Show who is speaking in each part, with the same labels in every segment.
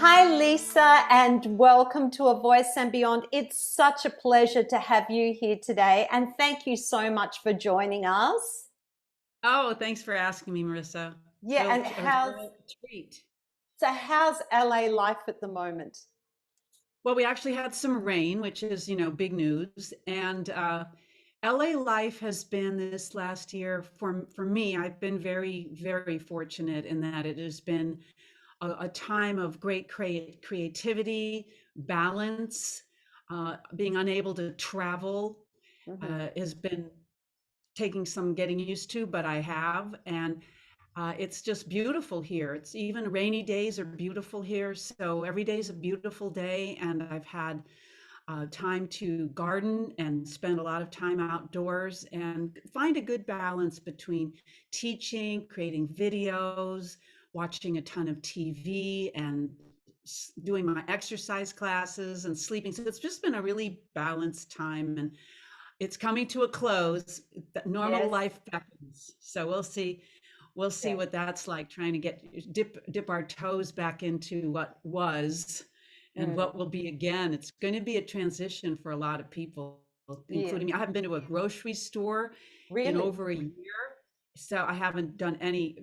Speaker 1: Hi, Lisa, and welcome to A Voice and Beyond. It's such a pleasure to have you here today, and thank you so much for joining us.
Speaker 2: Oh, thanks for asking me, Marissa.
Speaker 1: Yeah, and
Speaker 2: It was a real treat.
Speaker 1: how's LA life at the moment?
Speaker 2: Well, we actually had some rain, which is, big news. And LA life has been this last year for me. I've been very, very fortunate in that it has been a time of great creativity, balance. Being unable to travel
Speaker 1: Mhm.
Speaker 2: has been taking some getting used to, but I have. And it's just beautiful here. It's even rainy days are beautiful here. So every day is a beautiful day. And I've had time to garden and spend a lot of time outdoors and find a good balance between teaching, creating videos, watching a ton of TV, and doing my exercise classes and sleeping. So it's just been a really balanced time. And it's coming to a close. Normal
Speaker 1: Yes,
Speaker 2: life beckons. So we'll see
Speaker 1: yeah,
Speaker 2: what that's like, trying to dip our toes back into what was and
Speaker 1: mm,
Speaker 2: what will be again. It's going to be a transition for a lot of people,
Speaker 1: yeah,
Speaker 2: including me. I haven't been to a grocery store in
Speaker 1: really,
Speaker 2: over a year. So I haven't done I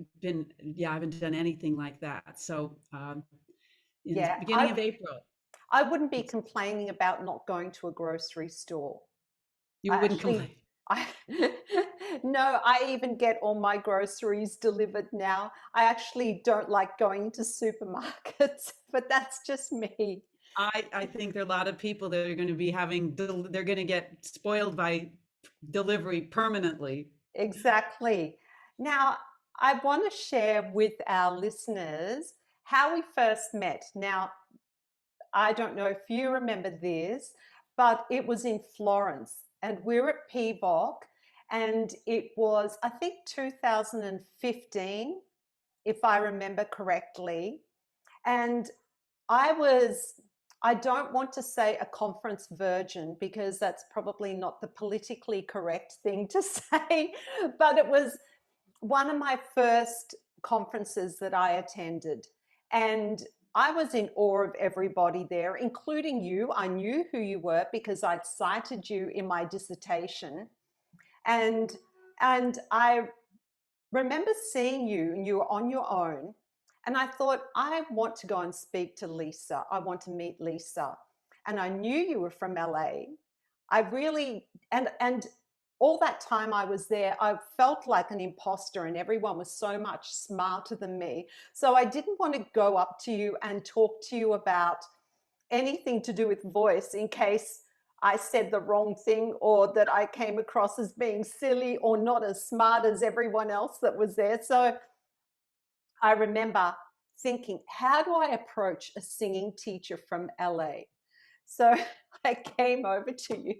Speaker 2: haven't done anything like that. So in the
Speaker 1: yeah.
Speaker 2: beginning of April,
Speaker 1: I wouldn't be complaining about not going to a grocery store. I
Speaker 2: you wouldn't
Speaker 1: actually,
Speaker 2: complain.
Speaker 1: I no, I even get all my groceries delivered now. I actually don't like going to supermarkets, but that's just me.
Speaker 2: I think there are a lot of people that are going to be they're going to get spoiled by delivery permanently.
Speaker 1: Exactly. Now, I want to share with our listeners how we first met. Now, I don't know if you remember this, but it was in Florence and we're at PVOC and it was, I think, 2015, if I remember correctly. And I was, I don't want to say a conference virgin because that's probably not the politically correct thing to say, but it was one of my first conferences that I attended. And I was in awe of everybody there, including you. I knew who you were because I'd cited you in my dissertation. And I remember seeing you and you were on your own. And I thought, I want to go and speak to Lisa. I want to meet Lisa. And I knew you were from LA. I really, and all that time I was there, I felt like an imposter and everyone was so much smarter than me. So I didn't want to go up to you and talk to you about anything to do with voice in case I said the wrong thing or that I came across as being silly or not as smart as everyone else that was there. So I remember thinking, how do I approach a singing teacher from LA? So I came over to you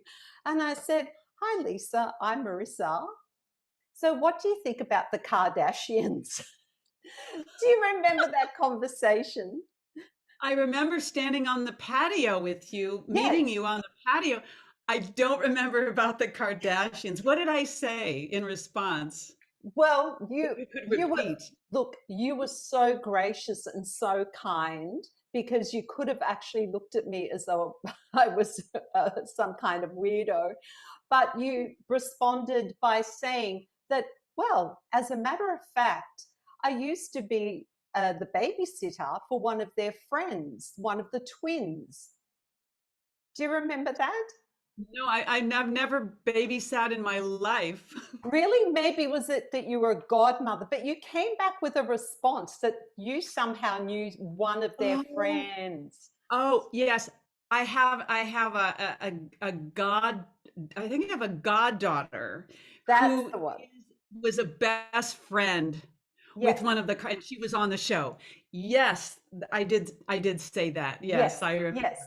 Speaker 1: and I said, hi, Lisa, I'm Marissa. So what do you think about the Kardashians? Do you remember that conversation?
Speaker 2: I remember standing on the patio with you, meeting
Speaker 1: Yes.
Speaker 2: you on the patio. I don't remember about the Kardashians. What did I say in response?
Speaker 1: Well,
Speaker 2: If you could
Speaker 1: you were
Speaker 2: repeat.
Speaker 1: look, you were so gracious and so kind because you could have actually looked at me as though I was some kind of weirdo, but you responded by saying that, well, as a matter of fact, I used to be the babysitter for one of their friends, one of the twins. Do you remember that?
Speaker 2: No, I've never babysat in my life.
Speaker 1: Really, maybe was it that you were a godmother, but you came back with a response that you somehow knew one of their
Speaker 2: Oh,
Speaker 1: friends.
Speaker 2: oh yes. I have a god. I think I have a goddaughter
Speaker 1: That's
Speaker 2: who
Speaker 1: the one.
Speaker 2: was a best friend with
Speaker 1: Yes,
Speaker 2: one of and she was on the show. Yes, I did say that. Yes,
Speaker 1: yes,
Speaker 2: I remember.
Speaker 1: yes.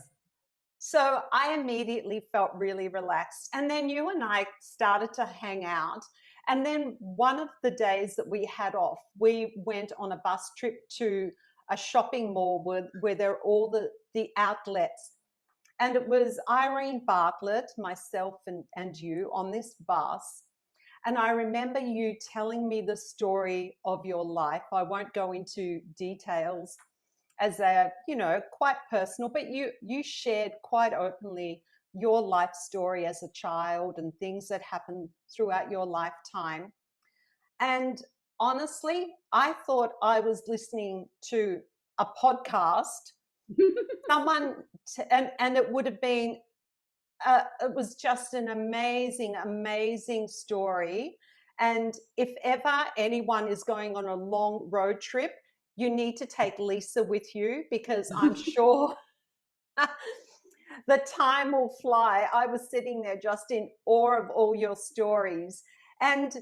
Speaker 1: So I immediately felt really relaxed. And then you and I started to hang out. And then one of the days that we had off, we went on a bus trip to a shopping mall where there are all the outlets. And it was Irene Bartlett, myself, and you on this bus. And I remember you telling me the story of your life. I won't go into details, as a, quite personal, but you shared quite openly your life story as a child and things that happened throughout your lifetime. And honestly, I thought I was listening to a podcast. Someone, and it would have been, it was just an amazing, amazing story. And if ever anyone is going on a long road trip, you need to take Lisa with you, because I'm sure the time will fly. I was sitting there just in awe of all your stories. And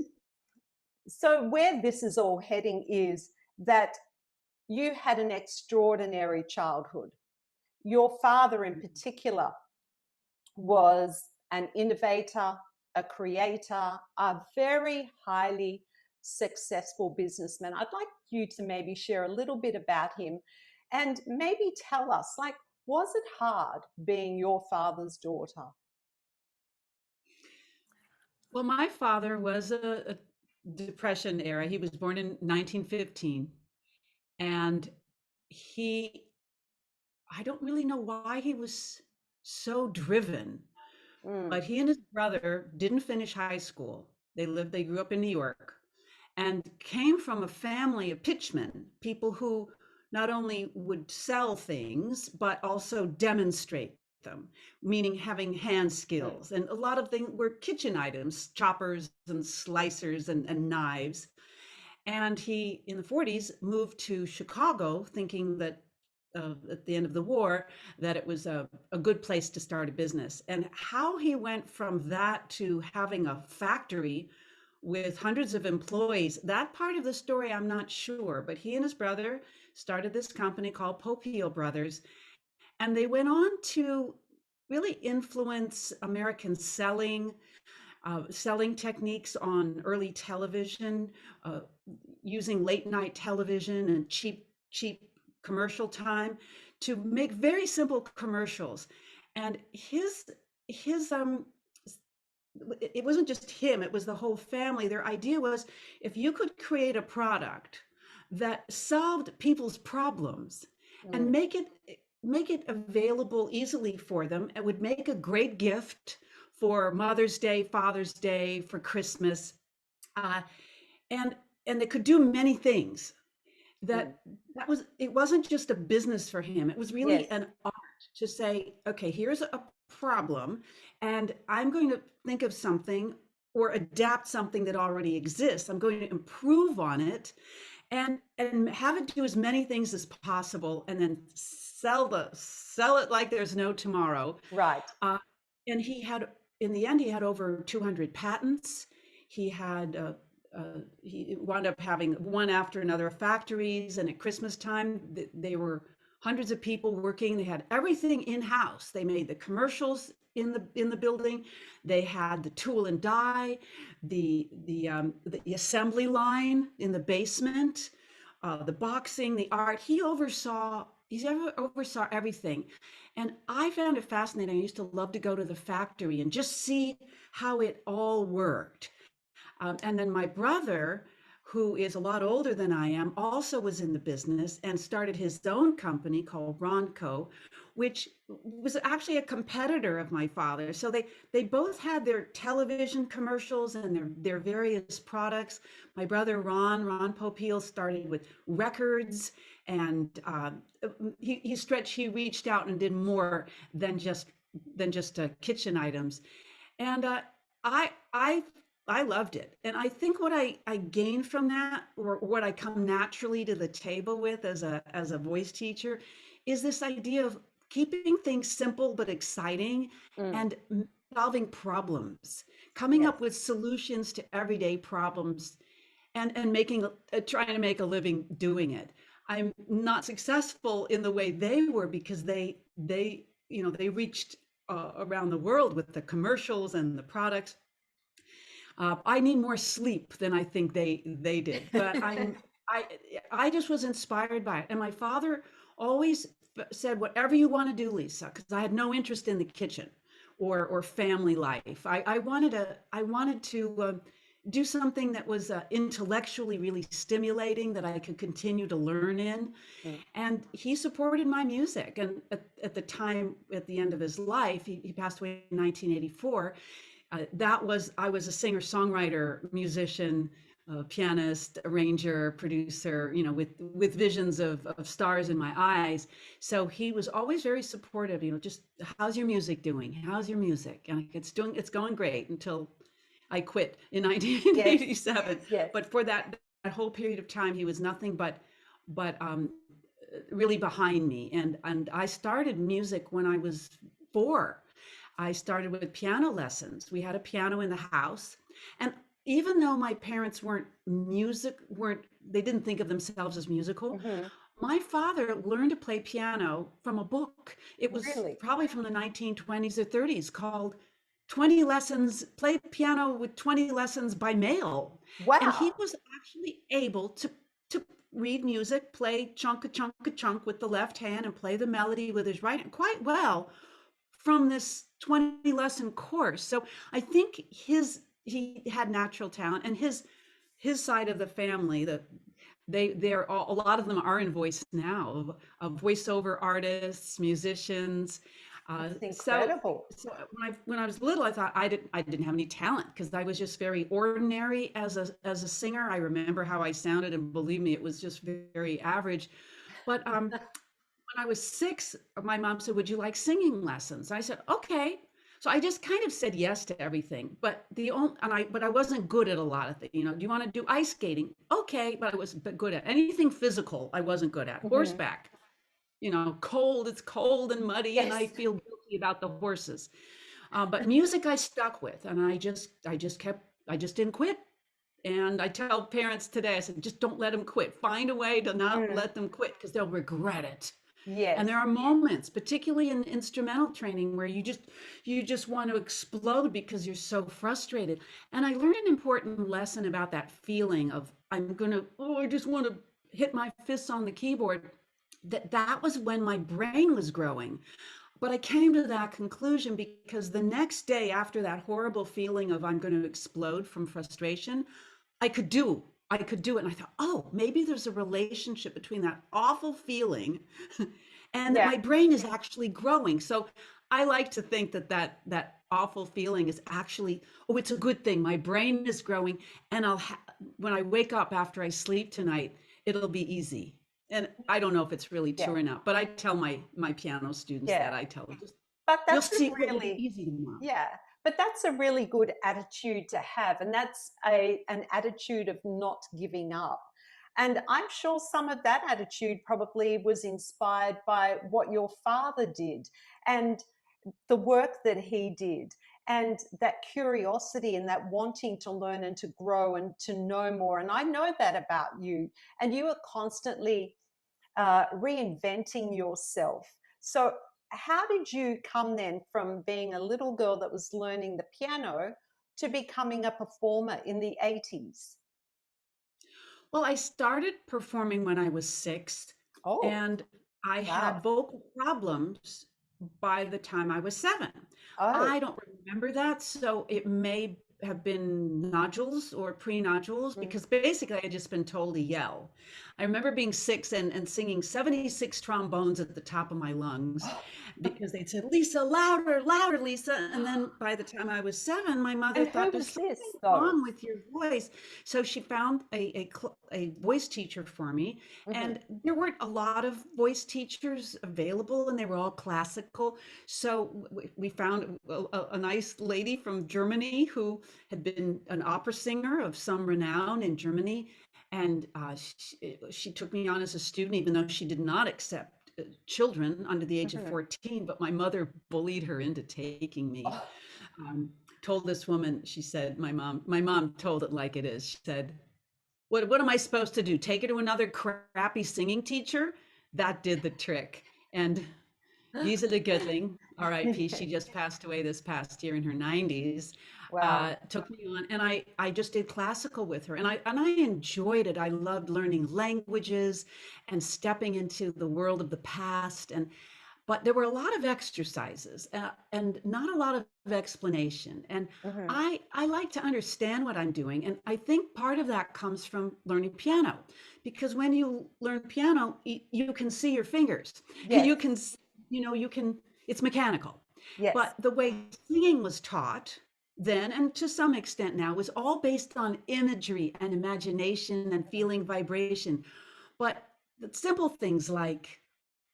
Speaker 1: so, where this is all heading is that you had an extraordinary childhood. Your father, in particular, was an innovator, a creator, a very highly successful businessman. I'd like you to maybe share a little bit about him and maybe tell us, like, was it hard being your father's daughter?
Speaker 2: Well, my father was a Depression era. He was born in 1915, and he, I don't really know why he was so driven,
Speaker 1: Mm,
Speaker 2: but he and his brother didn't finish high school. They grew up in New York and came from a family of pitchmen, people who not only would sell things, but also demonstrate them, meaning having hand
Speaker 1: mm,
Speaker 2: skills. And a lot of things were kitchen items, choppers and slicers and knives. And he, in the 40s, moved to Chicago thinking that at the end of the war, that it was a good place to start a business. And how he went from that to having a factory with hundreds of employees, that part of the story I'm not sure. But he and his brother started this company called Popeil Brothers, and they went on to really influence American selling techniques on early television, uh, using late night television and cheap commercial time to make very simple commercials. And his it wasn't just him, it was the whole family. Their idea was, if you could create a product that solved people's problems and
Speaker 1: mm.
Speaker 2: make it available easily for them, it would make a great gift for Mother's Day, Father's Day, for Christmas. Uh, and it could do many things.
Speaker 1: Mm.
Speaker 2: That was, it wasn't just a business for him, it was
Speaker 1: Yes,
Speaker 2: really an art to say, okay, here's a problem, and I'm going to think of something or adapt something that already exists. I'm going to improve on it and have it do as many things as possible, and then sell it like there's no tomorrow.
Speaker 1: right.
Speaker 2: uh, and he had, in the end, he had over 200 patents. He had, he wound up having one after another factories. And at Christmas time, they were hundreds of people working. They had everything in house. They made the commercials in the building. They had the tool and die, the assembly line in the basement, the boxing, the art. He oversaw everything. And I found it fascinating. I used to love to go to the factory and just see how it all worked. And then my brother, who is a lot older than I am, also was in the business and started his own company called Ronco, which was actually a competitor of my father. So they both had their television commercials and their various products. My brother Ron Popeil started with records, and he reached out and did more than just kitchen items. And I I I loved it. And I think what I gained from that, or what I come naturally to the table with as a voice teacher, is this idea of keeping things simple but exciting,
Speaker 1: Mm,
Speaker 2: and solving problems, coming
Speaker 1: yes.
Speaker 2: up with solutions to everyday problems, and trying to make a living doing it. I'm not successful in the way they were, because they reached around the world with the commercials and the products. I need more sleep than I think they did, but I I just was inspired by it. And my father always said, "Whatever you want to do, Lisa," because I had no interest in the kitchen or family life. I wanted to do something that was intellectually really stimulating that I could continue to learn in.
Speaker 1: Mm.
Speaker 2: And he supported my music. And at the time, at the end of his life, he passed away in 1984. I was a singer, songwriter, musician, pianist, arranger, producer, with visions of stars in my eyes. So he was always very supportive, just how's your music doing? How's your music? And it's going great until I quit in
Speaker 1: Yes,
Speaker 2: 1987.
Speaker 1: yes.
Speaker 2: But for that whole period of time, he was nothing but really behind me. And I started music when I was 4. I started with piano lessons. We had a piano in the house. And even though my parents weren't, they didn't think of themselves as musical,
Speaker 1: Hmm.
Speaker 2: my father learned to play piano from a book. It was
Speaker 1: Really?
Speaker 2: probably from the 1920s or 30s, called 20 Lessons, Play Piano with 20 Lessons by Mail. And he
Speaker 1: Wow.
Speaker 2: was actually able to read music, play chunk a chunk a chunk with the left hand and play the melody with his right hand quite well from this 20 lesson course. So I think he had natural talent, and his side of the family, that they're all, a lot of them are in voice now, of voiceover artists, musicians.
Speaker 1: That's
Speaker 2: So
Speaker 1: incredible.
Speaker 2: when I was little, I thought I didn't have any talent because I was just very ordinary as a singer. I remember how I sounded, and believe me, it was just very average. But when I was 6, my mom said, "Would you like singing lessons?" I said, "Okay." So I just kind of said yes to everything. But I wasn't good at a lot of things. Do you want to do ice skating? Okay, but I wasn't good at anything physical. I wasn't good at
Speaker 1: Hmm.
Speaker 2: horseback. Cold. It's cold and muddy, and I
Speaker 1: Yes.
Speaker 2: feel guilty about the horses. But music, I stuck with, and I just didn't quit. And I tell parents today, I said, just don't let them quit. Find a way to not
Speaker 1: Mm.
Speaker 2: let them quit because they'll regret it. And there
Speaker 1: Yes.
Speaker 2: are moments, particularly in instrumental training, where you just want to explode because you're so frustrated. And I learned an important lesson about that feeling of I just want to hit my fists on the keyboard. That was when my brain was growing. But I came to that conclusion because the next day, after that horrible feeling of I'm going to explode from frustration, I could do it. And I thought, oh, maybe there's a relationship between that awful feeling and that
Speaker 1: Yeah.
Speaker 2: my brain is actually growing. So I like to think that awful feeling is actually, oh, it's a good thing. My brain is growing, and when I wake up after I sleep tonight, it'll be easy. And I don't know if it's really
Speaker 1: Yeah.
Speaker 2: true or not, but I tell my piano students
Speaker 1: Yeah.
Speaker 2: that. I tell them, just
Speaker 1: But
Speaker 2: you'll
Speaker 1: that's a
Speaker 2: see, it'll be
Speaker 1: really,
Speaker 2: easy tomorrow.
Speaker 1: yeah, but that's a really good attitude to have. And that's an attitude of not giving up. And I'm sure some of that attitude probably was inspired by what your father did and the work that he did, and that curiosity and that wanting to learn and to grow and to know more. And I know that about you. And you are constantly reinventing yourself. So, how did you come then from being a little girl that was learning the piano to becoming a performer in the 80s?
Speaker 2: Well, I started performing when I was 6,
Speaker 1: Oh,
Speaker 2: and I
Speaker 1: wow.
Speaker 2: had vocal problems by the time I was 7.
Speaker 1: Oh,
Speaker 2: I don't remember that, so it may have been nodules or pre-nodules
Speaker 1: mm.
Speaker 2: because basically I had just been told to yell. I remember being 6 and singing 76 trombones at the top of my lungs because they'd said, "Lisa, louder, louder, Lisa." And then by the time I was 7, my mother
Speaker 1: And who
Speaker 2: thought, there's
Speaker 1: was
Speaker 2: something
Speaker 1: this though?
Speaker 2: wrong with your voice. So she found a voice teacher for me.
Speaker 1: Hmm.
Speaker 2: And there weren't a lot of voice teachers available, and they were all classical. So we found a nice lady from Germany who had been an opera singer of some renown in Germany. And she took me on as a student, even though she did not accept children under the age of
Speaker 1: Hmm.
Speaker 2: 14. But my mother bullied her into taking me.
Speaker 1: Oh,
Speaker 2: Um, Told this woman, she said, my mom told it like it is. She said, what am I supposed to do? Take her to another crappy singing teacher? That did the trick. And Gisela Goodling, RIP, she just passed away this past year in her 90s,
Speaker 1: wow.
Speaker 2: took me on, and I just did classical with her, and I enjoyed it. I loved learning languages and stepping into the world of the past. And but there were a lot of exercises and not a lot of explanation. And
Speaker 1: Hmm.
Speaker 2: I like to understand what I'm doing. And I think part of that comes from learning piano, because when you learn piano, you can see your fingers.
Speaker 1: Yes.
Speaker 2: You can, you can, it's mechanical.
Speaker 1: Yes.
Speaker 2: But the way singing was taught then, and to some extent now, was all based on imagery and imagination and feeling vibration. But the simple things like,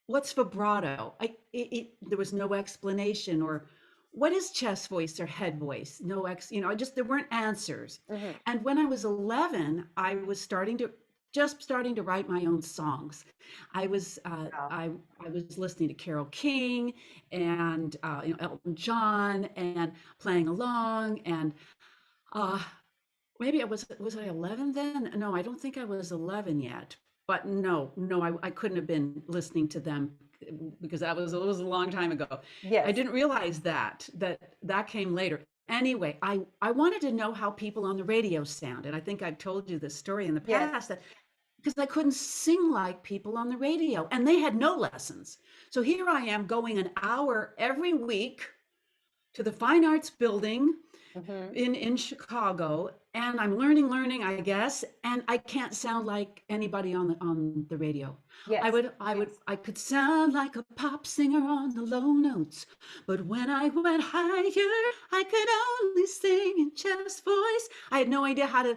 Speaker 2: what's vibrato? There was no explanation. Or what is chest voice or head voice? No I just, there weren't answers.
Speaker 1: Hmm.
Speaker 2: And when I was 11, I was starting to write my own songs. I was
Speaker 1: Wow.
Speaker 2: I was listening to Carole King and Elton John and playing along. And uh, maybe was I 11 then? No, I don't think I was 11 yet. But no, I couldn't have been listening to them, because it was a long time ago. I
Speaker 1: Yes.
Speaker 2: didn't realize that came later. Anyway, I wanted to know how people on the radio sounded. I think I've told you this story in the
Speaker 1: Yes.
Speaker 2: past, that because I couldn't sing like people on the radio, and they had no lessons. So here I am going an hour every week to the Fine Arts Building
Speaker 1: Hmm.
Speaker 2: in Chicago, and I'm learning, I guess, and I can't sound like anybody on the radio.
Speaker 1: Yes.
Speaker 2: I could sound like a pop singer on the low notes, but when I went higher, I could only sing in chest voice. I had no idea how to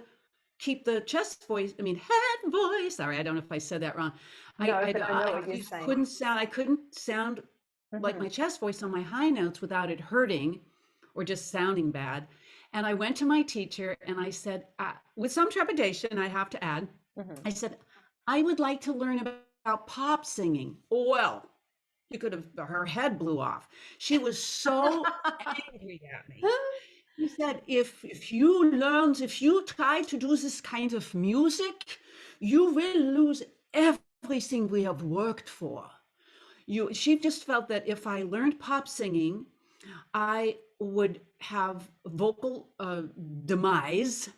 Speaker 2: keep the chest voice. I mean, head voice. Sorry, I don't know if I said that wrong.
Speaker 1: No, but I know what you're
Speaker 2: Just
Speaker 1: saying.
Speaker 2: couldn't sound. I couldn't sound like
Speaker 1: Hmm.
Speaker 2: my chest voice on my high notes without it hurting or just sounding bad. And I went to my teacher and I said, with some trepidation, I have to add,
Speaker 1: Hmm.
Speaker 2: I said, I would like to learn about pop singing. Well, you could have, her head blew off. She was so angry at me. He said, if you try to do this kind of music, you will lose everything we have worked for. She just felt that if I learned pop singing, I would have vocal demise,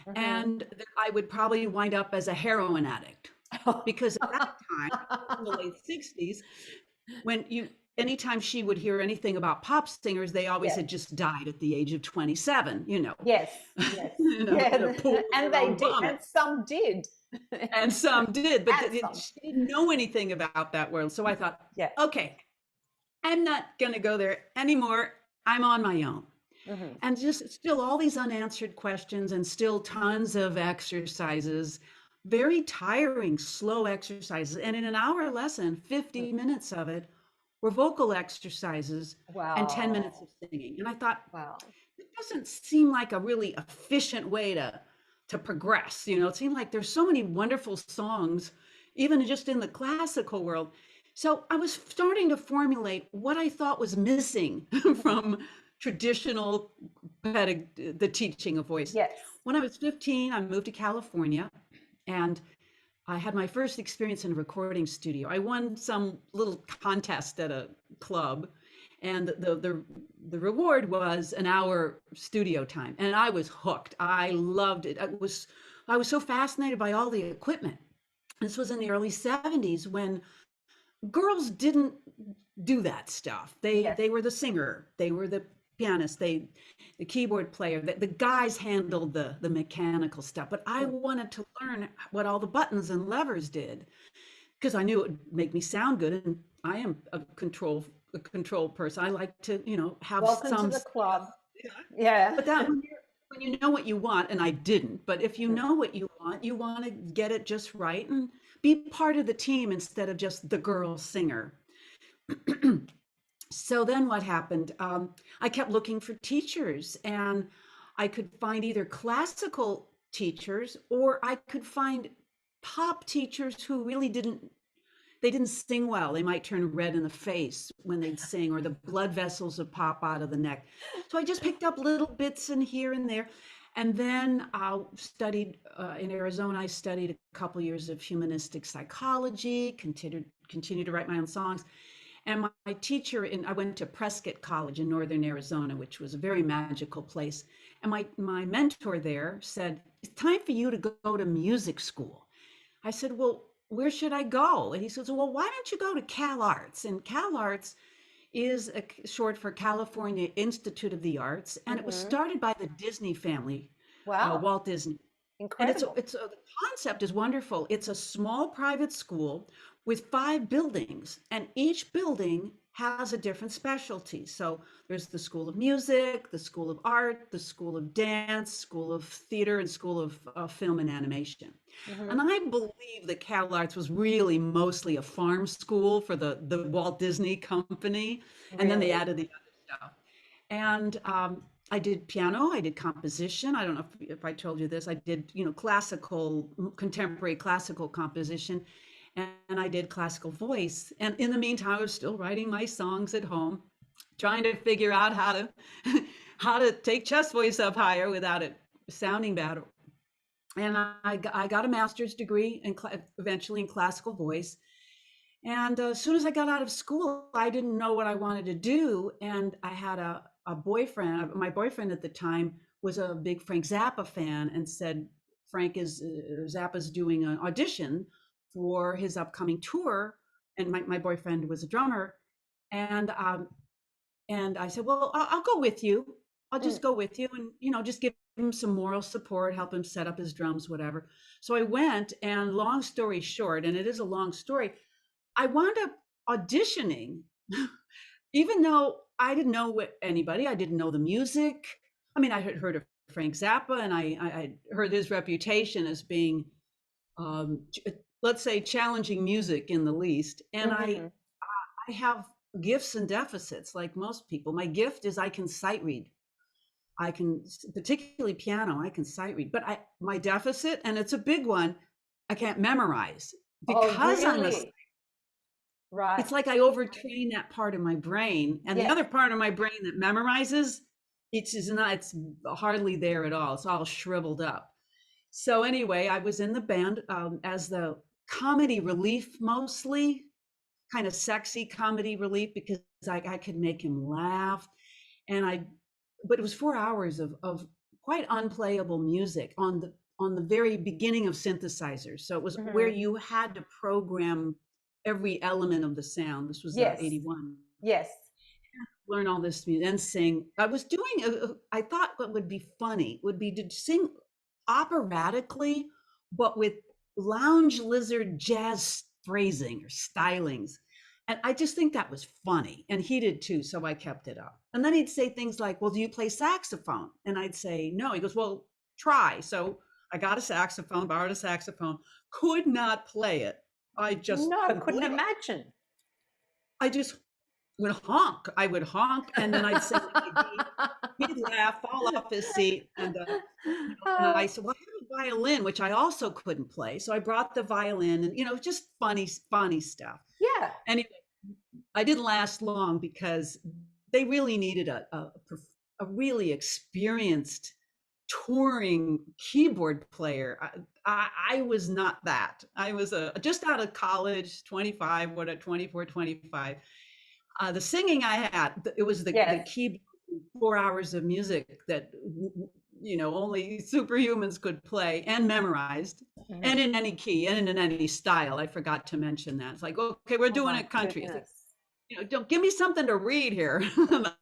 Speaker 1: Hmm.
Speaker 2: and that I would probably wind up as a heroin addict. Because at that time, in the late 60s, when anytime she would hear anything about pop singers, they always
Speaker 1: Yes.
Speaker 2: had just died at the age of 27,
Speaker 1: Yes. Yes.
Speaker 2: in a
Speaker 1: Yeah.
Speaker 2: pool of
Speaker 1: And
Speaker 2: their
Speaker 1: they
Speaker 2: own
Speaker 1: did,
Speaker 2: vomit.
Speaker 1: and some did.
Speaker 2: And some did, but
Speaker 1: And some.
Speaker 2: she didn't know anything about that world. So I thought,
Speaker 1: Yeah.
Speaker 2: okay, I'm not going to go there anymore. I'm on my own.
Speaker 1: Hmm.
Speaker 2: And just still all these unanswered questions, and still tons of exercises, very tiring, slow exercises. And in an hour lesson, 50 minutes of it were vocal exercises and 10 minutes
Speaker 1: Wow.
Speaker 2: of singing. And I thought,
Speaker 1: Wow.
Speaker 2: it doesn't seem like a really efficient way to progress. It seemed like there's so many wonderful songs, even just in the classical world. So I was starting to formulate what I thought was missing
Speaker 1: Mhm.
Speaker 2: from traditional the teaching of voice.
Speaker 1: Yes.
Speaker 2: When I was 15, I moved to California, and I had my first experience in a recording studio. I won some little contest at a club, and the reward was an hour studio time, and I was hooked. I loved it. I was so fascinated by all the equipment. This was in the early 70s, when girls didn't do that stuff.
Speaker 1: Yes.
Speaker 2: They were the singer, they were the pianist, the keyboard player. The guys handled the mechanical stuff. But I
Speaker 1: Mm.
Speaker 2: wanted to learn what all the buttons and levers did, because I knew it would make me sound good. And I am a control person. I like to, have
Speaker 1: Welcome to
Speaker 2: some.
Speaker 1: the club. Yeah.
Speaker 2: But that when you know what you want, and I didn't, but if you
Speaker 1: Mhm.
Speaker 2: know what you want to get it just right and be part of the team instead of just the girl singer. So then what happened? I kept looking for teachers, and I could find either classical teachers, or I could find pop teachers who really didn't sing well. They might turn red in the face when they'd sing, or the blood vessels would pop out of the neck. So I just picked up little bits in here and there. And then I studied in Arizona. I studied a couple years of humanistic psychology, continued to write my own songs. And my teacher I went to Prescott College in northern Arizona, which was a very magical place. And my mentor there said, "It's time for you to go to music school." I said, "Well, where should I go? And he says, well, why don't you go to Cal Arts? And Cal Arts is short for California Institute of the Arts, and it was
Speaker 1: Hmm.
Speaker 2: started by the Disney family,
Speaker 1: Wow,
Speaker 2: Walt Disney. And
Speaker 1: incredible.
Speaker 2: the concept is wonderful. It's a small private school with 5 buildings, and each building has a different specialty. So there's the School of Music, the School of Art, the School of Dance, School of Theater, and School of Film and Animation.
Speaker 1: Hmm.
Speaker 2: And I believe that Cal Arts was really mostly a farm school for the Walt Disney Company, and then they
Speaker 1: Really?
Speaker 2: added the other stuff. And I did piano, I did composition. I don't know if I told you this. I did, classical, contemporary classical composition, and I did classical voice. And in the meantime, I was still writing my songs at home, trying to figure out how to how to take chest voice up higher without it sounding bad. And I got a master's degree eventually in classical voice. And as soon as I got out of school, I didn't know what I wanted to do. And I had a boyfriend. My boyfriend at the time was a big Frank Zappa fan and said, Zappa's doing an audition for his upcoming tour. And my boyfriend was a drummer. And and I said, well, I'll go with you. I'll
Speaker 1: Mm.
Speaker 2: just go with you and, just give him some moral support, help him set up his drums, whatever. So I went, and long story short, and it is a long story, I wound up auditioning, even though I didn't know anybody. I didn't know the music. I mean, I had heard of Frank Zappa, and I heard his reputation as being, um, let's say, challenging music in the least. And
Speaker 1: Hmm.
Speaker 2: I have gifts and deficits like most people. My gift is I can sight read. I can, particularly piano, I can sight read. But my deficit, and it's a big one, I can't memorize
Speaker 1: Oh,
Speaker 2: because I'm a
Speaker 1: really? Right.
Speaker 2: it's like I overtrain that part of my brain, and the
Speaker 1: Yes.
Speaker 2: other part of my brain that memorizes, it's hardly there at all. It's all shriveled up. So anyway, I was in the band as the comedy relief, mostly kind of sexy comedy relief, because I could make him laugh. And but it was 4 hours of quite unplayable music on the very beginning of synthesizers. So it was where
Speaker 1: Hmm.
Speaker 2: you had to program every element of the sound. This was
Speaker 1: Yes.
Speaker 2: 81.
Speaker 1: Yes.
Speaker 2: Learn all this music and sing. I was doing, I thought what would be funny would be to sing operatically, but with lounge lizard jazz phrasing or stylings. And I just think that was funny. And he did too. So I kept it up. And then he'd say things like, well, do you play saxophone? And I'd say, no. He goes, well, try. So I got a saxophone, borrowed a saxophone, could not play it. I just
Speaker 1: No,
Speaker 2: couldn't
Speaker 1: couldn't
Speaker 2: believe it.
Speaker 1: imagine.
Speaker 2: I just would honk. I would honk, and then I'd sing my D. He'd laugh, fall off his seat, and I
Speaker 1: Oh,
Speaker 2: said, "Well, I have a violin, which I also couldn't play." So I brought the violin, and just funny stuff.
Speaker 1: yeah.
Speaker 2: Anyway, I didn't last long because they really needed a really experienced touring keyboard player. I was not that. I was just out of college, 25, what at 24, 25. The singing I had, it was the
Speaker 1: Yes.
Speaker 2: key 4 hours of music that only superhumans could play and memorized,
Speaker 1: Mhm.
Speaker 2: and in any key and in any style. I forgot to mention that. It's like, okay, we're
Speaker 1: Oh
Speaker 2: doing
Speaker 1: my
Speaker 2: it country. It's like,
Speaker 1: goodness.
Speaker 2: don't give me something to read here.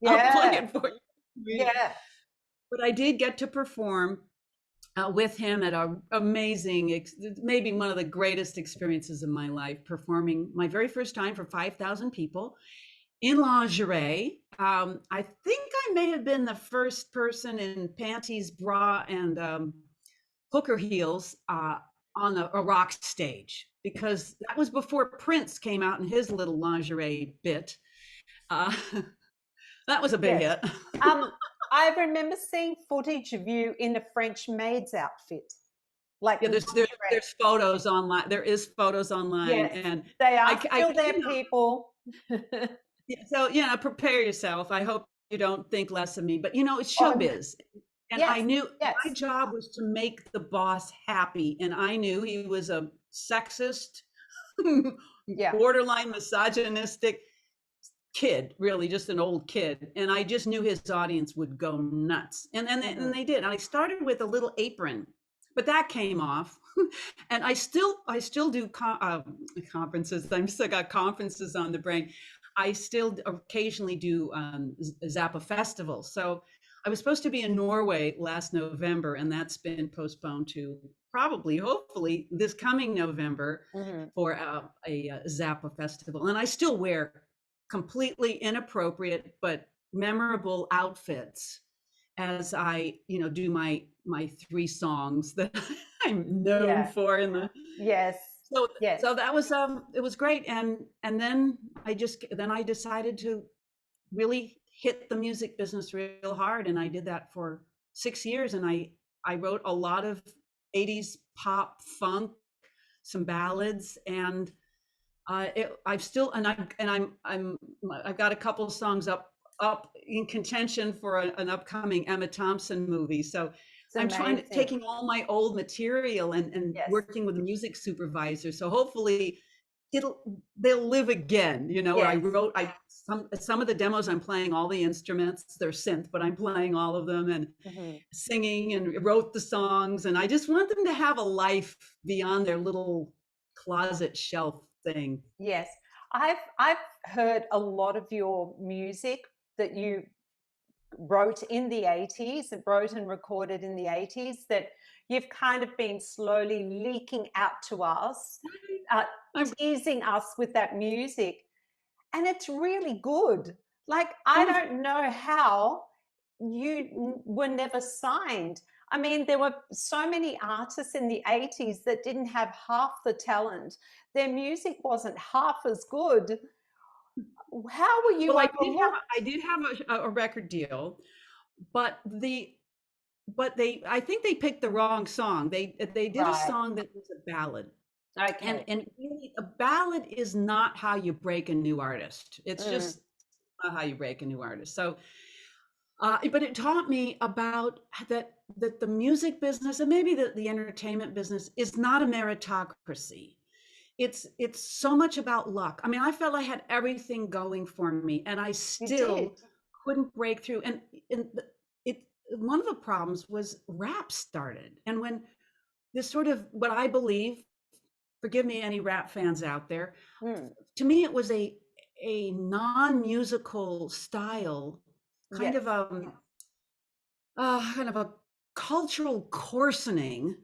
Speaker 2: I'll play
Speaker 1: Yeah.
Speaker 2: it for you. Read it.
Speaker 1: Yeah.
Speaker 2: But I did get to perform with him at an amazing, maybe one of the greatest experiences of my life, performing my very first time for 5,000 people in lingerie. I think I may have been the first person in panties, bra, and hooker heels on a rock stage, because that was before Prince came out in his little lingerie bit. Uh, that was a big
Speaker 1: Yes.
Speaker 2: hit.
Speaker 1: Um, I remember seeing footage of you in a French maid's outfit, like
Speaker 2: Yeah,
Speaker 1: lingerie.
Speaker 2: there's photos online. There is photos online,
Speaker 1: Yes,
Speaker 2: and
Speaker 1: they are
Speaker 2: I
Speaker 1: still there, people.
Speaker 2: yeah, so prepare yourself. I hope you don't think less of me, but it's
Speaker 1: Oh, no.
Speaker 2: showbiz. And I
Speaker 1: Yes,
Speaker 2: knew
Speaker 1: yes.
Speaker 2: my job was to make the boss happy, and I knew he was a sexist,
Speaker 1: Yeah.
Speaker 2: borderline misogynistic kid, really just an old kid, and I just knew his audience would go nuts, and
Speaker 1: Mhm.
Speaker 2: they did. And I started with a little apron, but that came off. And I still do conferences. I'm still got conferences on the brain. I still occasionally do Zappa Festival. So I was supposed to be in Norway last November, and that's been postponed to probably, hopefully, this coming November
Speaker 1: Hmm.
Speaker 2: for a Zappa Festival. And I still wear completely inappropriate but memorable outfits as I, do my three songs that I'm known
Speaker 1: Yeah.
Speaker 2: for in the
Speaker 1: Yes.
Speaker 2: so
Speaker 1: Yes.
Speaker 2: so that was it was great. And then I decided to really hit the music business real hard, and I did that for 6 years. And I wrote a lot of 80s pop funk, some ballads, and I've still I've got a couple of songs up in contention for an upcoming Emma Thompson movie. So
Speaker 1: It's
Speaker 2: I'm trying to
Speaker 1: amazing.
Speaker 2: taking all my old material and
Speaker 1: Yes.
Speaker 2: working with a music supervisor. So hopefully they'll live again. I
Speaker 1: Yes.
Speaker 2: wrote I some of the demos I'm playing all the instruments. They're synth, but I'm playing all of them and
Speaker 1: Hmm.
Speaker 2: singing and wrote the songs. And I just want them to have a life beyond their little closet shelf thing.
Speaker 1: Yes. I've heard a lot of your music that you wrote in the 80s, wrote and recorded in the 80s, that you've kind of been slowly leaking out to us, uh,
Speaker 2: I'm,
Speaker 1: teasing us with that music. And it's really good. Like, I
Speaker 2: oh,
Speaker 1: don't know how were never signed. I mean, there were so many artists in the 80s that didn't have half the talent. Their music wasn't half as good. How were you
Speaker 2: well,
Speaker 1: overlooked?
Speaker 2: I did have a record deal, but I think they picked the wrong song. They did a
Speaker 1: Right.
Speaker 2: song that was a ballad. And
Speaker 1: Okay.
Speaker 2: and really, a ballad is not how you break a new artist. It's
Speaker 1: Mm,
Speaker 2: just not how you break a new artist. So but it taught me about that the music business and maybe the entertainment business is not a meritocracy. It's so much about luck. I mean, I felt I had everything going for me, and I
Speaker 1: you did.
Speaker 2: still couldn't break through. And it one of the problems was rap started, and when this sort of what I believe, forgive me, any rap fans out there,
Speaker 1: Mm,
Speaker 2: to me it was a non-musical style, kind
Speaker 1: yes.
Speaker 2: of kind of a cultural coarsening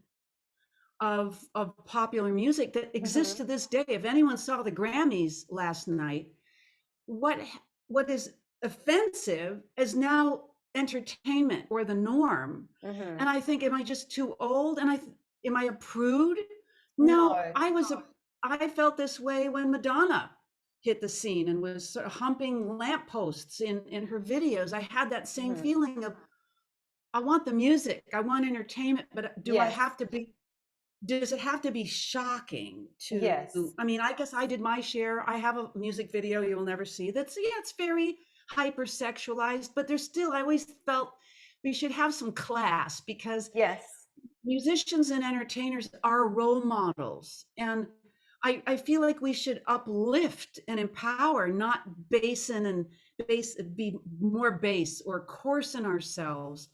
Speaker 2: of popular music that exists
Speaker 1: Hmm.
Speaker 2: to this day. If anyone saw the Grammys last night, what what is offensive is now entertainment or the norm.
Speaker 1: Hmm.
Speaker 2: And I think, am I just too old? And am I a prude? No,
Speaker 1: No.
Speaker 2: I felt this way when Madonna hit the scene and was sort of humping lampposts in her videos. I had that same
Speaker 1: Hmm.
Speaker 2: feeling of, I want the music, I want entertainment, but
Speaker 1: Yes.
Speaker 2: does it have to be shocking to,
Speaker 1: Yes.
Speaker 2: I mean, I guess I did my share. I have a music video you'll never see that's, yeah, it's very hypersexualized, but there's still, I always felt we should have some class, because
Speaker 1: Yes.
Speaker 2: musicians and entertainers are role models. And I feel like we should uplift and empower, not basen and be more base or coarsen ourselves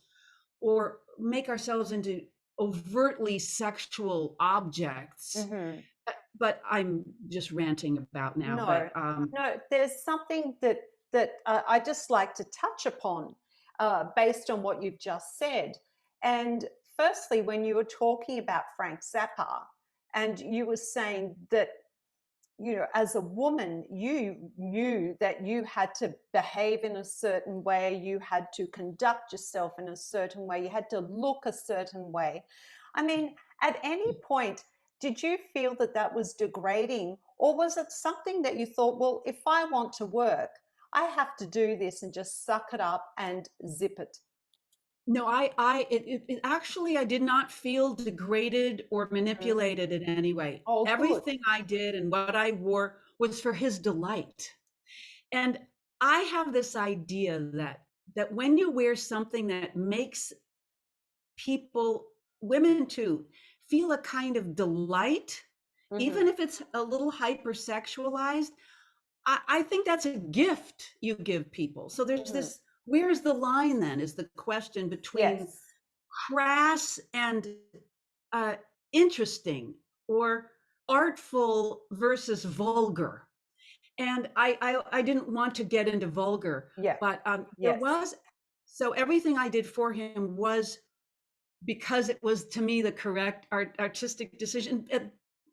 Speaker 2: or make ourselves into overtly sexual objects.
Speaker 1: Hmm.
Speaker 2: But I'm just ranting about now.
Speaker 1: No,
Speaker 2: But
Speaker 1: no, there's something that I just like to touch upon based on what you've just said. And firstly, when you were talking about Frank Zappa, and you were saying that, as a woman, you knew that you had to behave in a certain way, you had to conduct yourself in a certain way, you had to look a certain way. I mean, at any point, did you feel that that was degrading, or was it something that you thought, well, if I want to work, I have to do this and just suck it up and zip it?
Speaker 2: no, it actually, I did not feel degraded or
Speaker 1: Mm.
Speaker 2: manipulated in any way.
Speaker 1: Oh, good.
Speaker 2: Everything I did and what I wore was for his delight. And I have this idea that when you wear something that makes people, women too, feel a kind of delight,
Speaker 1: Hmm.
Speaker 2: even if it's a little hypersexualized, I think that's a gift you give people. So there's
Speaker 1: Hmm.
Speaker 2: this, where's the line then, is the question between
Speaker 1: Yes.
Speaker 2: crass and uh, interesting or artful versus vulgar. And I didn't want to get into vulgar,
Speaker 1: Yeah.
Speaker 2: but there
Speaker 1: Yes.
Speaker 2: was, so everything I did for him was because it was to me the correct artistic decision.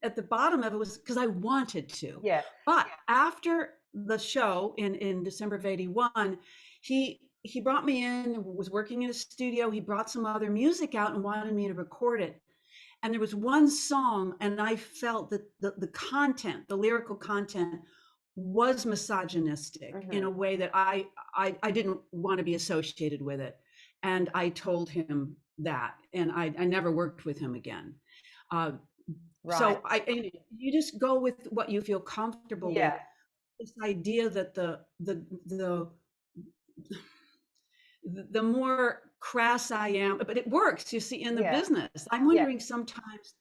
Speaker 2: At the bottom of it was because I wanted to.
Speaker 1: Yeah.
Speaker 2: But after the show in December of '81, he brought me in, was working in a studio. He brought some other music out and wanted me to record it. And there was one song, and I felt that the content, the lyrical content, was misogynistic in a
Speaker 1: Hmm.
Speaker 2: way that I didn't want to be associated with it. And I told him that, and I never worked with him again. Uh,
Speaker 1: Right.
Speaker 2: so you just go with what you feel comfortable with.
Speaker 1: Yeah.
Speaker 2: This idea that the more crass I am, but it works, you see, in the
Speaker 1: Yeah.
Speaker 2: business. I'm
Speaker 1: Yeah.
Speaker 2: wondering sometimes,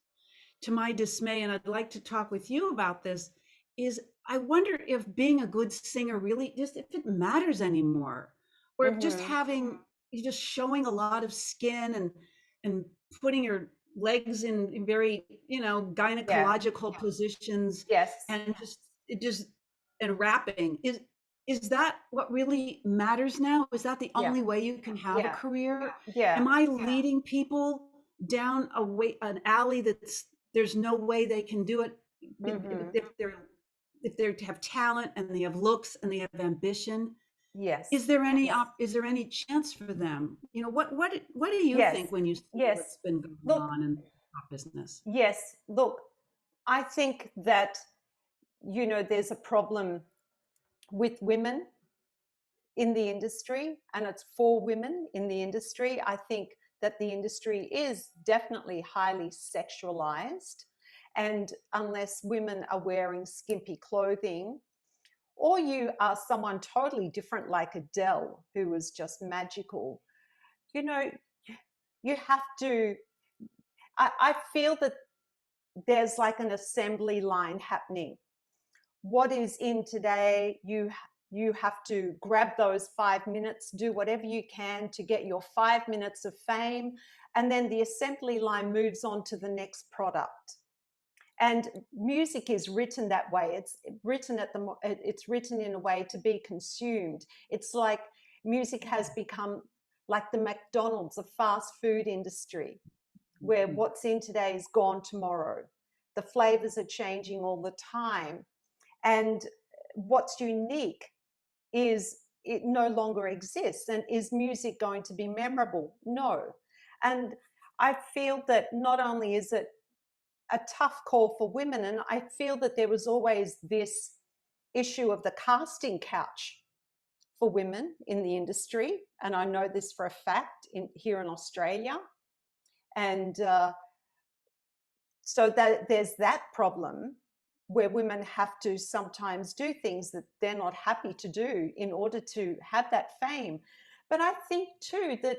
Speaker 2: to my dismay, and I'd like to talk with you about this, is I wonder if being a good singer really just if it matters anymore, or if just
Speaker 1: Hmm.
Speaker 2: having you just showing a lot of skin and putting your legs in very
Speaker 1: Yeah.
Speaker 2: gynecological positions
Speaker 1: Yes.
Speaker 2: and just and rapping is that what really matters now? Is that the
Speaker 1: Yeah.
Speaker 2: only way you can have a
Speaker 1: Yeah.
Speaker 2: career?
Speaker 1: Yeah.
Speaker 2: Am I leading people down a way an alley that's there's no way they can do it
Speaker 1: Hmm.
Speaker 2: if they have talent and they have looks and they have ambition?
Speaker 1: Yes.
Speaker 2: Is there any chance for them? What do you
Speaker 1: Yes.
Speaker 2: think when you see
Speaker 1: Yes.
Speaker 2: what's been going
Speaker 1: Look,
Speaker 2: on in pop business?
Speaker 1: yes. Look, I think that, there's a problem with women in the industry, and it's for women in the industry. I think that the industry is definitely highly sexualized. And unless women are wearing skimpy clothing, or you are someone totally different like Adele, who was just magical, you know, you have to. I feel that there's like an assembly line happening. What is in today, you have to grab those 5 minutes, do whatever you can to get your 5 minutes of fame, and then the assembly line moves on to the next product. And music is written that way. It's written in a way to be consumed. It's like music has become like the McDonald's of fast food industry, where
Speaker 2: Mhm.
Speaker 1: what's in today is gone tomorrow. The flavors are changing all the time. And what's unique is it no longer exists. And is music going to be memorable? No. And I feel that not only is it a tough call for women, and I feel that there was always this issue of the casting couch for women in the industry. And I know this for a fact here in Australia. And so that there's that problem where women have to sometimes do things that they're not happy to do in order to have that fame. But I think too that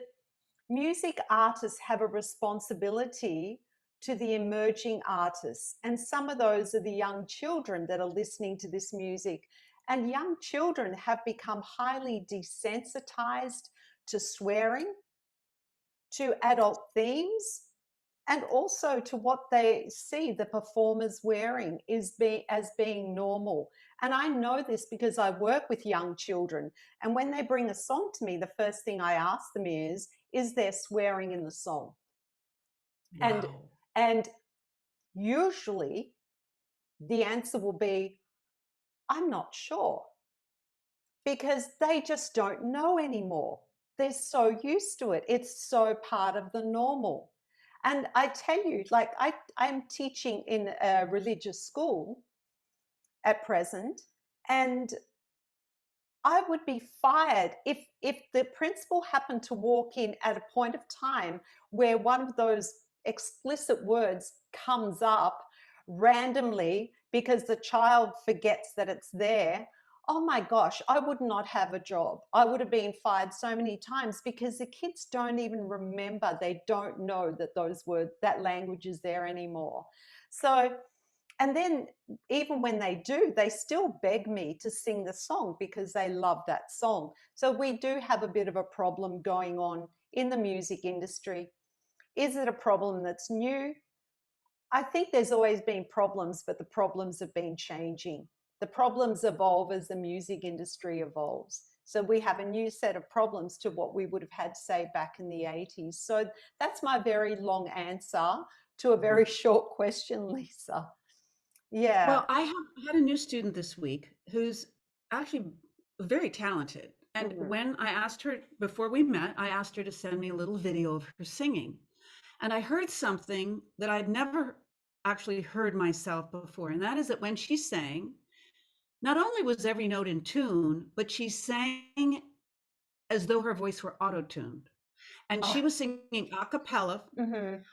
Speaker 1: music artists have a responsibility to the emerging artists, and some of those are the young children that are listening to this music. And young children have become highly desensitized to swearing, to adult themes, and also to what they see the performers wearing as being normal. And I know this because I work with young children, and when they bring a song to me, the first thing I ask them is there swearing in the song? and
Speaker 2: Wow.
Speaker 1: and usually the answer will be, I'm not sure, because they just don't know anymore. They're so used to it. It's so part of the normal. And I tell you, like I'm teaching in a religious school at present, and I would be fired if the principal happened to walk in at a point of time where one of those explicit words comes up randomly because the child forgets that it's there. Oh my gosh, I would not have a job. I would have been fired so many times because the kids don't even remember. They don't know that those words, that language is there anymore. So, and then even when they do, they still beg me to sing the song because they love that song. So we do have a bit of a problem going on in the music industry. Is it a problem that's new? I think there's always been problems, but the problems have been changing. The problems evolve as the music industry evolves. So we have a new set of problems to what we would have had, say, back in the 80s. So that's my very long answer to a very short question, Lisa. Yeah.
Speaker 2: Well, had a new student this week who's actually very talented. And
Speaker 1: Mhm.
Speaker 2: when I asked her before we met, I asked her to send me a little video of her singing. And I heard something that I'd never actually heard myself before. And that is that when she sang, not only was every note in tune, but she sang as though her voice were auto-tuned. And she
Speaker 1: Oh,
Speaker 2: was singing a cappella.
Speaker 1: mhm.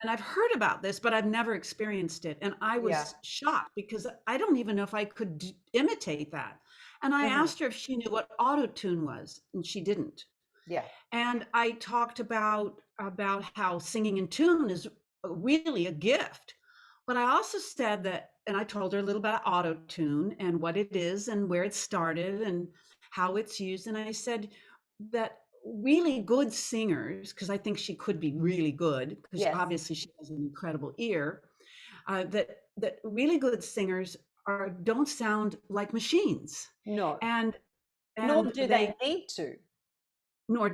Speaker 2: And I've heard about this, but I've never experienced it. And I
Speaker 1: Yeah.
Speaker 2: was shocked because I don't even know if I could imitate that. And I
Speaker 1: Mhm.
Speaker 2: asked her if she knew what auto tune was, and she didn't.
Speaker 1: Yeah.
Speaker 2: And I talked about how singing in tune is really a gift. But I also said that, and I told her a little about auto tune and what it is and where it started and how it's used. And I said that really good singers, because I think she could be really good, because
Speaker 1: Yes.
Speaker 2: obviously she has an incredible ear, that really good singers don't sound like machines,
Speaker 1: No.
Speaker 2: and
Speaker 1: Nor
Speaker 2: and
Speaker 1: do they
Speaker 2: they
Speaker 1: need to.
Speaker 2: nor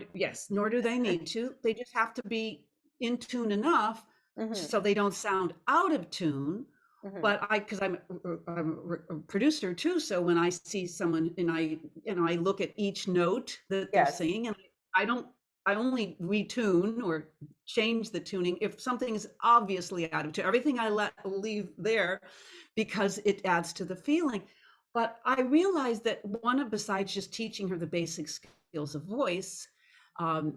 Speaker 2: do they need to. They just have to be in tune enough
Speaker 1: Mhm.
Speaker 2: so they don't sound out of tune.
Speaker 1: Mhm.
Speaker 2: But because I'm a producer too, so when I see someone and I look at each note that they're
Speaker 1: Yes.
Speaker 2: singing, and I don't I only retune or change the tuning if something is obviously out of tune. Everything I leave there because it adds to the feeling. But I realized that one of, besides just teaching her the basic skills of voice, um,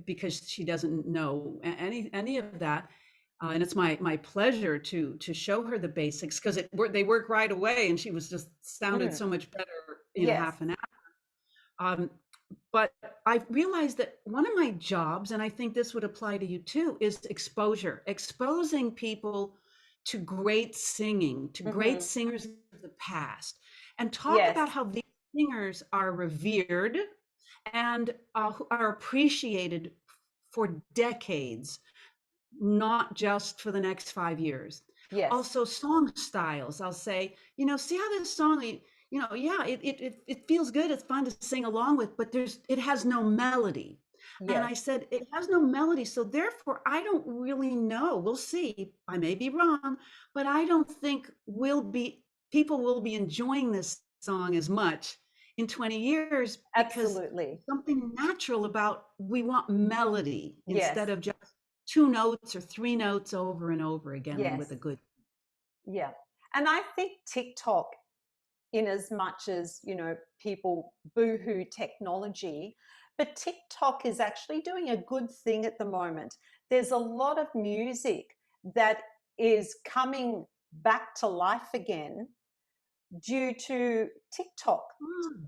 Speaker 2: because she doesn't know any of that, and it's my pleasure to show her the basics because they work right away, and she was just sounded
Speaker 1: Mm.
Speaker 2: so much better in
Speaker 1: Yes.
Speaker 2: half an hour. But I realized that one of my jobs, and I think this would apply to you too, is exposure, exposing people to great singing, to great
Speaker 1: Mhm.
Speaker 2: singers of the past, and talk
Speaker 1: Yes.
Speaker 2: about how these singers are revered and who are appreciated for decades, not just for the next 5 years.
Speaker 1: Yes.
Speaker 2: Also, song styles. I'll say, see how this song, yeah, it feels good. It's fun to sing along with, but it has no melody. And
Speaker 1: Yes.
Speaker 2: I said, it has no melody. So therefore, I don't really know. We'll see. I may be wrong, but I don't think people will be enjoying this song as much in 20 years because
Speaker 1: Absolutely.
Speaker 2: something natural about we want melody
Speaker 1: Yes.
Speaker 2: instead of just two notes or three notes over and over again
Speaker 1: Yes.
Speaker 2: with a good.
Speaker 1: Yeah. And I think TikTok, in as much as, people boohoo technology, but TikTok is actually doing a good thing at the moment. There's a lot of music that is coming back to life again due to TikTok.
Speaker 2: Hmm.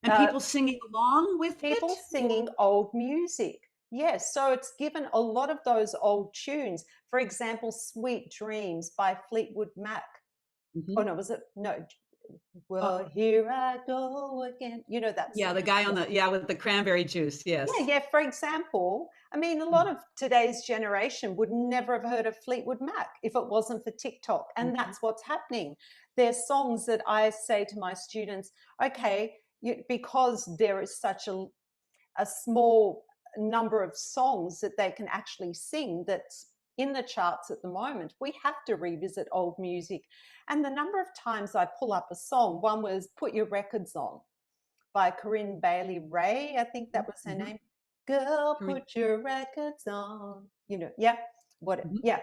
Speaker 2: And
Speaker 1: Uh,
Speaker 2: people singing along with
Speaker 1: People
Speaker 2: it, or
Speaker 1: singing old music. Yes, so it's given a lot of those old tunes. For example, Sweet Dreams by Fleetwood Mac. Oh
Speaker 2: Mhm.
Speaker 1: no, was it? No.
Speaker 2: uh,
Speaker 1: Well, here I go again. You know that
Speaker 2: yeah,
Speaker 1: song.
Speaker 2: the guy on the yeah with the cranberry juice,
Speaker 1: Yeah,
Speaker 2: yes.
Speaker 1: yeah. For example, I mean, a lot of today's generation would never have heard of Fleetwood Mac if it wasn't for TikTok. And
Speaker 2: Mhm.
Speaker 1: that's what's happening. There's songs that I say to my students, okay, because there is such a small number of songs that they can actually sing that's in the charts at the moment, we have to revisit old music. And the number of times I pull up a song, one was Put Your Records On by Corinne Bailey Ray, I think that was her
Speaker 2: Mhm.
Speaker 1: name. Girl,
Speaker 2: Correct.
Speaker 1: put your records on. Yeah,
Speaker 2: Mhm.
Speaker 1: yeah.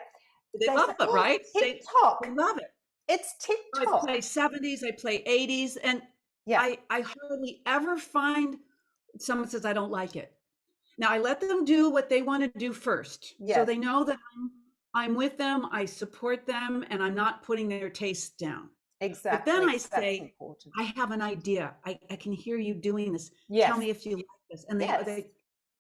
Speaker 2: They
Speaker 1: They say,
Speaker 2: love it,
Speaker 1: oh,
Speaker 2: right? They
Speaker 1: TikTok.
Speaker 2: love it.
Speaker 1: It's
Speaker 2: I
Speaker 1: TikTok.
Speaker 2: play 70s, I play 80s, and
Speaker 1: Yeah,
Speaker 2: I hardly ever find someone says I don't like it. Now I let them do what they want to do first. So
Speaker 1: yes,
Speaker 2: they know that I'm with them, I support them, and I'm not putting their tastes down. But then
Speaker 1: exactly.
Speaker 2: I
Speaker 1: That's
Speaker 2: say,
Speaker 1: important.
Speaker 2: I have an idea. I can hear you doing this. Tell
Speaker 1: Yes,
Speaker 2: me if you like this. And
Speaker 1: yes.
Speaker 2: they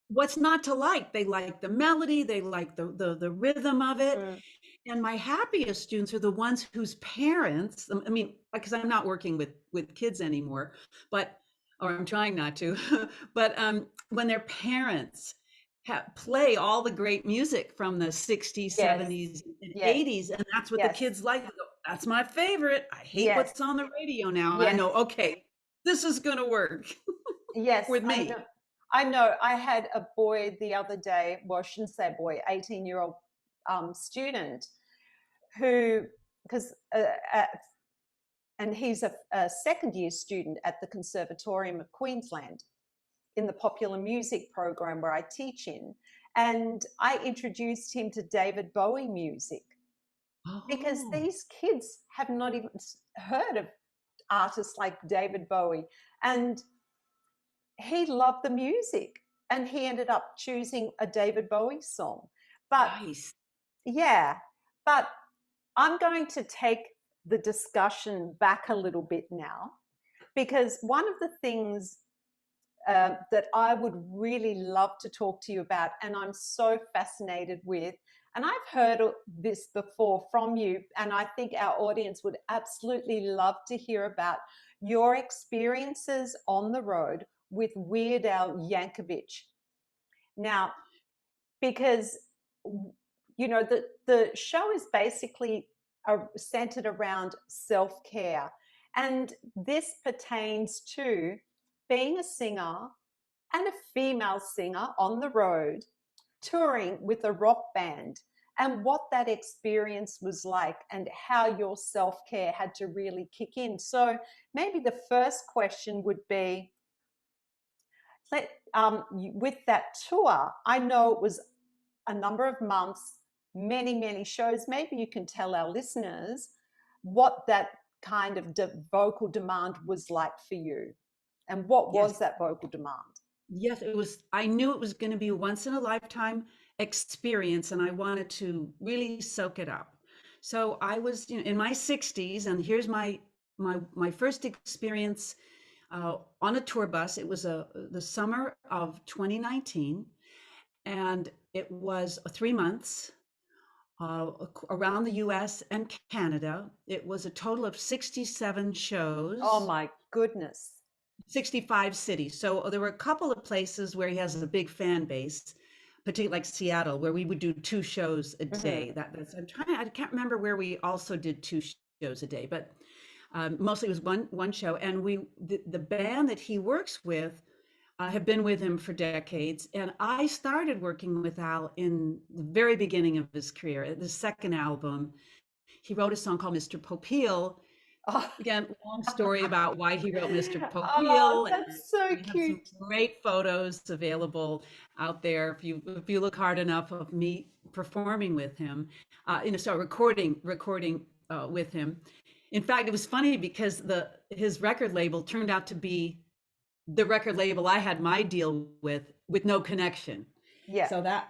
Speaker 2: what's not to like? They like the melody, they like the rhythm of it.
Speaker 1: Mm,
Speaker 2: And my happiest students are the ones whose parents, I mean, because I'm not working with kids anymore, but or I'm trying not to, but when their parents play all the great music from the 60s,
Speaker 1: Yes.
Speaker 2: 70s, and
Speaker 1: Yes.
Speaker 2: 80s. And that's what the
Speaker 1: Yes.
Speaker 2: kids like. They go, that's my favorite. I hate
Speaker 1: Yes.
Speaker 2: what's on the radio now. I
Speaker 1: Yes.
Speaker 2: know, okay, this is going to work
Speaker 1: Yes.
Speaker 2: with
Speaker 1: I
Speaker 2: me.
Speaker 1: know. I know. I had a boy the other day. Well, I shouldn't say boy. 18-year-old student who, because and he's a second year student at the Conservatorium of Queensland in the popular music program where I teach in. And I introduced him to David Bowie music because
Speaker 2: Oh,
Speaker 1: these kids have not even heard of artists like David Bowie. And he loved the music and he ended up choosing a David Bowie song. But
Speaker 2: nice.
Speaker 1: yeah, but I'm going to take the discussion back a little bit now because one of the things that I would really love to talk to you about, and I'm so fascinated with, and I've heard this before from you, and I think our audience would absolutely love to hear about your experiences on the road with Weird Al Yankovic. Now, because the show is basically centered around self-care, and this pertains to being a singer and a female singer on the road touring with a rock band, and what that experience was like and how your self-care had to really kick in. So maybe the first question would be, with that tour, I know it was a number of months, many, many shows. Maybe you can tell our listeners what that kind of vocal demand was like for you, and what
Speaker 2: Yes.
Speaker 1: was that vocal demand?
Speaker 2: Yes, it was. I knew it was going to be a once in a lifetime experience, and I wanted to really soak it up. So I was, in my 60s, and here's my first experience on a tour bus. It was the summer of 2019, and it was 3 months around the U.S. and Canada. It was a total of 67
Speaker 1: Oh
Speaker 2: shows.
Speaker 1: my goodness.
Speaker 2: 65 cities. So there were a couple of places where he has a big fan base, particularly like Seattle, where we would do 2 shows a day.
Speaker 1: Mm-hmm.
Speaker 2: I can't remember where we also did 2 shows a day, but mostly it was one show. And the band that he works with have been with him for decades. And I started working with Al in the very beginning of his career. The second album, he wrote a song called Mr. Popeil.
Speaker 1: Oh.
Speaker 2: Again, long story about why he wrote Mr.
Speaker 1: Oh,
Speaker 2: Popeil, and
Speaker 1: that's so
Speaker 2: we have some
Speaker 1: cute.
Speaker 2: great photos available out there if you look hard enough of me performing with him, so recording with him. In fact, it was funny because the his record label turned out to be the record label I had my deal with no connection.
Speaker 1: Yeah.
Speaker 2: So that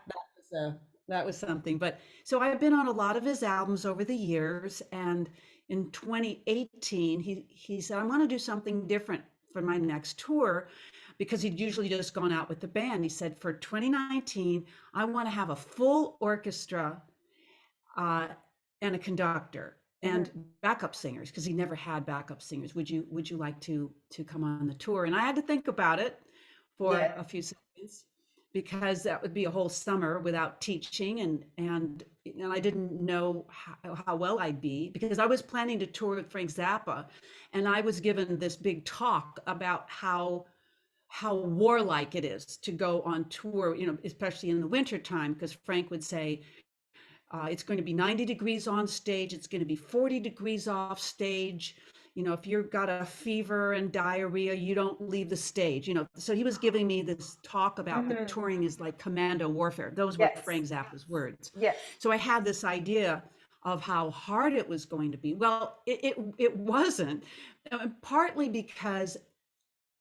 Speaker 2: was something. But so I've been on a lot of his albums over the years, and in 2018 he said I want to do something different for my next tour because he'd usually just gone out with the band. He said for 2019 I want to have a full orchestra uh, and a conductor
Speaker 1: Mm-hmm.
Speaker 2: and backup singers because he never had backup singers. Would you like to come on the tour? And I had to think about it for
Speaker 1: Yeah.
Speaker 2: a few seconds because that would be a whole summer without teaching and I didn't know how well I'd be because I was planning to tour with Frank Zappa, and I was given this big talk about how warlike it is to go on tour, especially in the winter time, because Frank would say it's going to be 90 degrees on stage. It's going to be 40 degrees off stage. If you've got a fever and diarrhea, you don't leave the stage. So he was giving me this talk about the
Speaker 1: Mm-hmm.
Speaker 2: touring is like commando warfare. Those were
Speaker 1: Yes.
Speaker 2: Frank Zappa's words.
Speaker 1: Yes.
Speaker 2: So I had this idea of how hard it was going to be. Well, it wasn't, partly because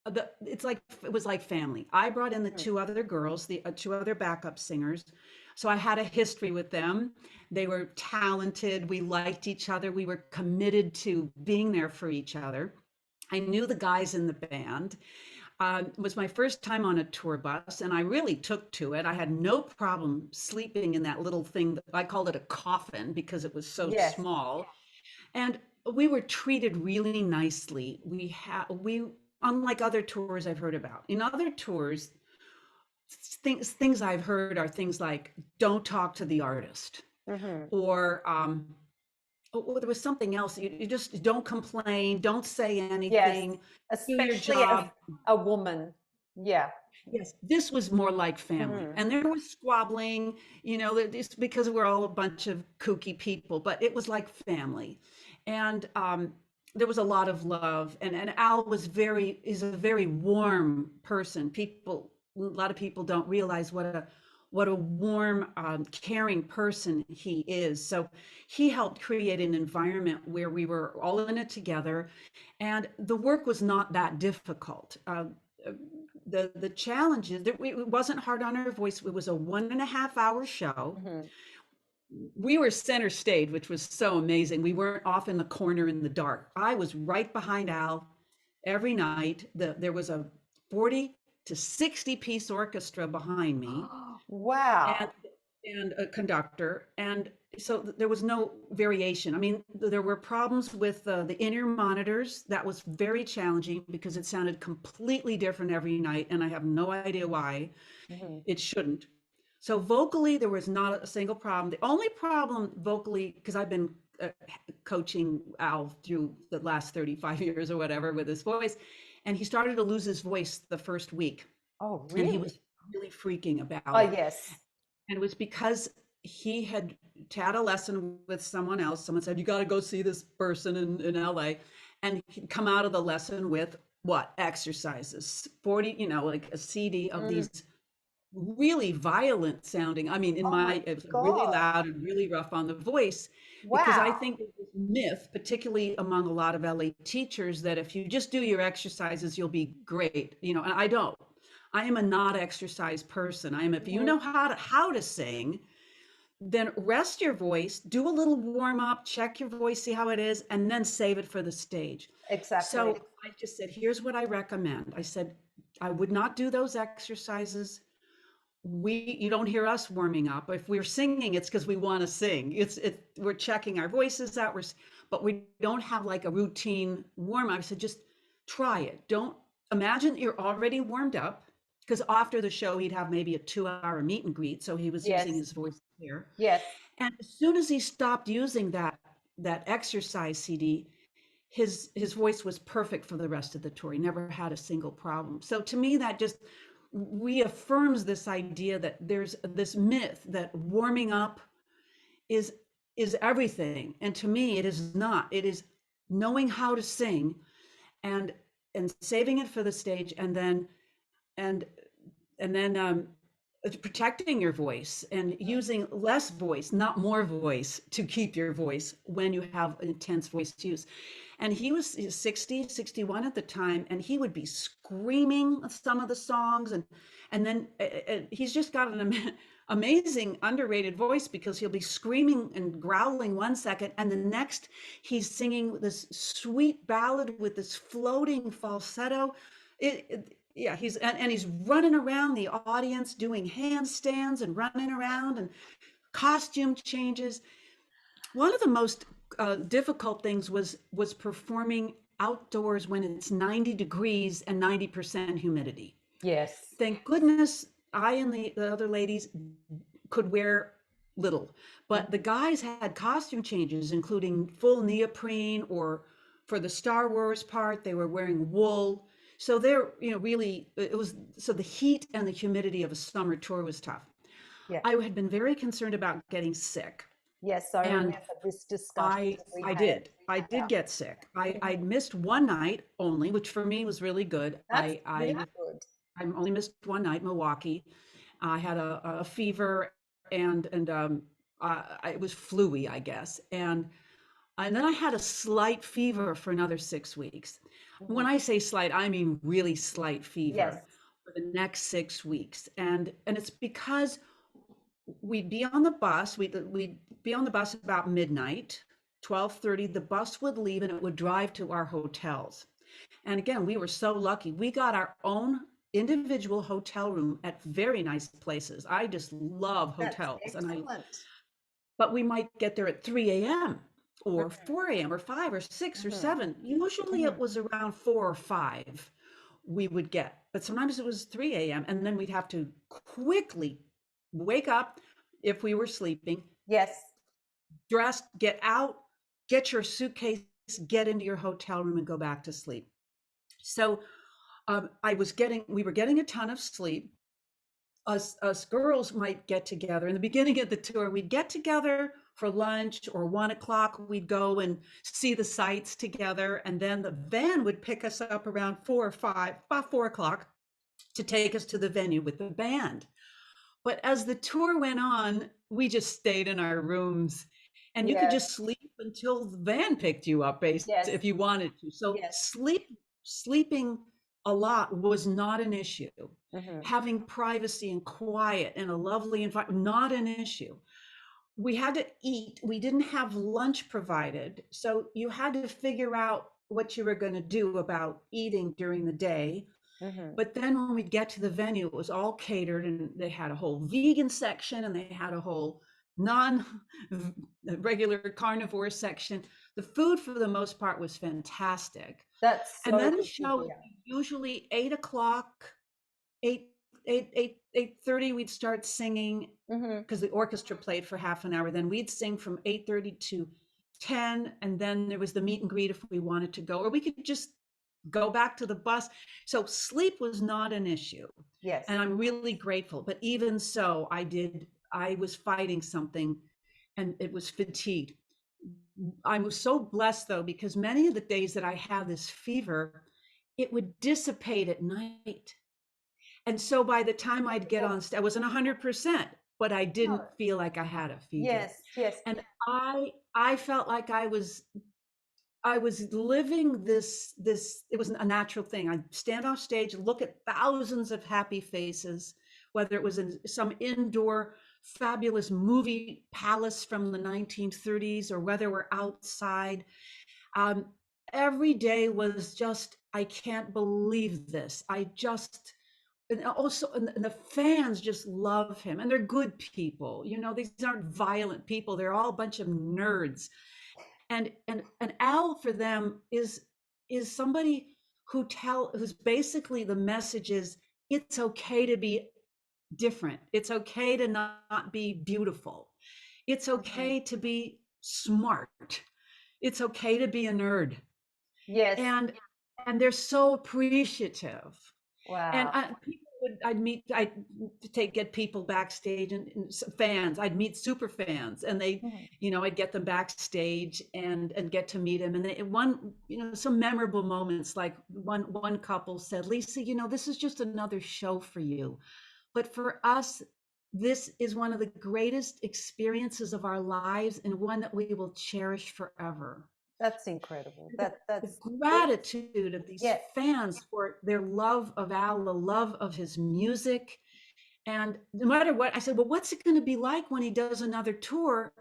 Speaker 2: it was like family. I brought in the
Speaker 1: Mm-hmm.
Speaker 2: 2 other girls, the 2 other backup singers. So I had a history with them. They were talented. We liked each other. We were committed to being there for each other. I knew the guys in the band. It was my first time on a tour bus, and I really took to it. I had no problem sleeping in that little thing. I called it a coffin because it was so
Speaker 1: Yes.
Speaker 2: small. And we were treated really nicely. We unlike other tours I've heard about. In other tours, things I've heard are things like don't talk to the artist,
Speaker 1: Hmm.
Speaker 2: or there was something else. You just don't complain, don't say
Speaker 1: Yes,
Speaker 2: anything, do your
Speaker 1: especially as
Speaker 2: job.
Speaker 1: a woman. Yeah.
Speaker 2: Yes, this was more like family.
Speaker 1: Hmm.
Speaker 2: And there was squabbling, just because we're all a bunch of kooky people, but it was like family. And there was a lot of love. And Al is a very warm person. A lot of people don't realize what a warm, caring person he is. So he helped create an environment where we were all in it together, and the work was not that difficult. The challenge is that it wasn't hard on our voice. It was a 1.5 hour show.
Speaker 1: Hmm.
Speaker 2: We were center stage, which was so amazing. We weren't off in the corner in the dark. I was right behind Al every night. There was a 40 to 60 piece orchestra behind me, and
Speaker 1: Wow.
Speaker 2: a conductor, and so there was no variation. I mean, there were problems with the in-ear monitors. That was very challenging because it sounded completely different every night, and I have no idea why.
Speaker 1: Hmm.
Speaker 2: It shouldn't. So vocally, there was not a single problem. The only problem vocally, because I've been coaching Al through the last 35 years or whatever with his voice, and he started to lose his voice the first week,
Speaker 1: Oh,
Speaker 2: and he
Speaker 1: really?
Speaker 2: was really freaking
Speaker 1: Oh,
Speaker 2: about it.
Speaker 1: yes.
Speaker 2: And it was because he had a lesson with someone else. Someone said, you got to go see this person in LA. And he'd come out of the lesson with what? Exercises, 40, like a CD of
Speaker 1: Mm.
Speaker 2: these really violent sounding. I mean,
Speaker 1: Oh my
Speaker 2: it was really
Speaker 1: God.
Speaker 2: loud and really rough on the voice, because I
Speaker 1: Wow.
Speaker 2: think there's this myth, particularly among a lot of LA teachers, that if you just do your exercises, you'll be great. And I don't. I am a not exercise person. If you
Speaker 1: Mhm.
Speaker 2: know how to sing, then rest your voice, do a little warm up, check your voice, see how it is, and then save it for the stage.
Speaker 1: Exactly.
Speaker 2: So I just said, here's what I recommend. I said, I would not do those exercises. You don't hear us warming up. If we're singing, it's because we want to sing. We're checking our voices out. But we don't have like a routine warm up. I said, just try it. Don't imagine you're already warmed up, because after the show, he'd have maybe a 2 hour meet and greet. So he was using
Speaker 1: Yes.
Speaker 2: his voice there.
Speaker 1: Yes.
Speaker 2: And as soon as he stopped using that exercise CD, his voice was perfect for the rest of the tour. He never had a single problem. So to me, that just reaffirms this idea that there's this myth that warming up is everything. And to me, it is not. It is knowing how to sing, and saving it for the stage, and then protecting your voice and using less voice, not more voice, to keep your voice when you have intense voice use. And he was 60, 61 at the time, and he would be screaming some of the songs. And then he's just got an amazing underrated voice, because he'll be screaming and growling one second, and the next he's singing this sweet ballad with this floating falsetto. Yeah, he's running around the audience doing handstands and running around and costume changes. One of the most difficult things was performing outdoors when it's 90 degrees and 90% humidity.
Speaker 1: Yes.
Speaker 2: Thank goodness I and the other ladies could wear little, but the
Speaker 1: Mhm.
Speaker 2: guys had costume changes, including full neoprene, or for the Star Wars part, they were wearing wool. So they're, really, it was, so the heat and the humidity of a summer tour was tough.
Speaker 1: Yeah.
Speaker 2: I had been very concerned about getting sick.
Speaker 1: Yes, I
Speaker 2: And
Speaker 1: remember this discussion
Speaker 2: I
Speaker 1: we
Speaker 2: I
Speaker 1: had.
Speaker 2: did. I did
Speaker 1: Yeah.
Speaker 2: get sick. I
Speaker 1: Mhm.
Speaker 2: missed one night only, which for me was really good.
Speaker 1: That's really good.
Speaker 2: I only missed one night, Milwaukee. I had a fever, and it was fluey, I guess. And then I had a slight fever for another 6 weeks. When
Speaker 1: Mhm.
Speaker 2: I say slight, I mean really slight
Speaker 1: Yes.
Speaker 2: fever for the next 6 weeks. And it's because we'd be on the bus. We'd be on the bus about midnight, 12:30. The bus would leave and it would drive to our hotels. And again, we were so lucky. We got our own individual hotel room at very nice places. I just love
Speaker 1: That's
Speaker 2: hotels,
Speaker 1: excellent.
Speaker 2: but we might get there at 3 a.m. or 4 a.m. or 5 or 6 or
Speaker 1: Mhm.
Speaker 2: 7. Usually it
Speaker 1: Mhm.
Speaker 2: was around 4 or 5 we would get. But sometimes it was 3 a.m. and then we'd have to quickly wake up if we were sleeping,
Speaker 1: Yes.
Speaker 2: dress, get out, get your suitcase, get into your hotel room and go back to sleep. So we were getting a ton of sleep. Us girls might get together in the beginning of the tour. We'd get together for lunch, or 1 o'clock we'd go and see the sights together, and then the van would pick us up around 4 or 5, about 4 o'clock, to take us to the venue with the band. But as the tour went on, we just stayed in our rooms, and you could
Speaker 1: Yes.
Speaker 2: just sleep until the van picked you up, basically,
Speaker 1: Yes.
Speaker 2: if you wanted to. So
Speaker 1: Yes.
Speaker 2: sleeping a lot was not an issue.
Speaker 1: Hmm.
Speaker 2: Having privacy and quiet and a lovely environment, not an issue. We had to eat. We didn't have lunch provided. So you had to figure out what you were going to do about eating during the day.
Speaker 1: Hmm.
Speaker 2: But then when we'd get to the venue, it was all catered, and they had a whole vegan section and they had a whole non regular carnivore section. The food for the most part was fantastic.
Speaker 1: That's
Speaker 2: And
Speaker 1: so
Speaker 2: then the
Speaker 1: good to
Speaker 2: show,
Speaker 1: hear.
Speaker 2: usually 8 o'clock, 8:30, we'd start singing,
Speaker 1: Hmm.
Speaker 2: because the orchestra played for half an hour. Then we'd sing from 8:30 to 10, and then there was the meet and greet if we wanted to go, or we could just go back to the bus. So sleep was not an issue,
Speaker 1: Yes.
Speaker 2: and I'm really grateful. But even so, I was fighting something, and it was fatigue. I was so blessed though, because many of the days that I had this fever, it would dissipate at night. And so by the time I'd get on, I wasn't 100%, but I didn't
Speaker 1: No.
Speaker 2: feel like I had a fever.
Speaker 1: Yes. Yes.
Speaker 2: And I felt like I was living this, it was a natural thing. I'd stand off stage, look at thousands of happy faces, whether it was in some indoor fabulous movie palace from the 1930s, or whether we're outside. Um, every day was just, I can't believe this. And also, and the fans just love him, and they're good people. These aren't violent people. They're all a bunch of nerds. And Al, for them, is somebody who's basically, the message is, it's okay to be different. It's okay to not be beautiful. It's
Speaker 1: Mhm.
Speaker 2: okay to be smart. It's okay to be a nerd.
Speaker 1: Yes.
Speaker 2: And they're so appreciative. And
Speaker 1: Wow.
Speaker 2: I'd get people backstage, and fans. I'd meet super fans, and
Speaker 1: Mhm.
Speaker 2: I'd get them backstage, and get to meet them. And some memorable moments, like one couple said, "Lisa, this is just another show for you, but for us, this is one of the greatest experiences of our lives, and one that we will cherish forever."
Speaker 1: That's incredible.
Speaker 2: the, the
Speaker 1: That's
Speaker 2: gratitude of these
Speaker 1: yes.
Speaker 2: fans for their love of Al, the love of his music. And no matter what, I said, well, what's it going to be like when he does another tour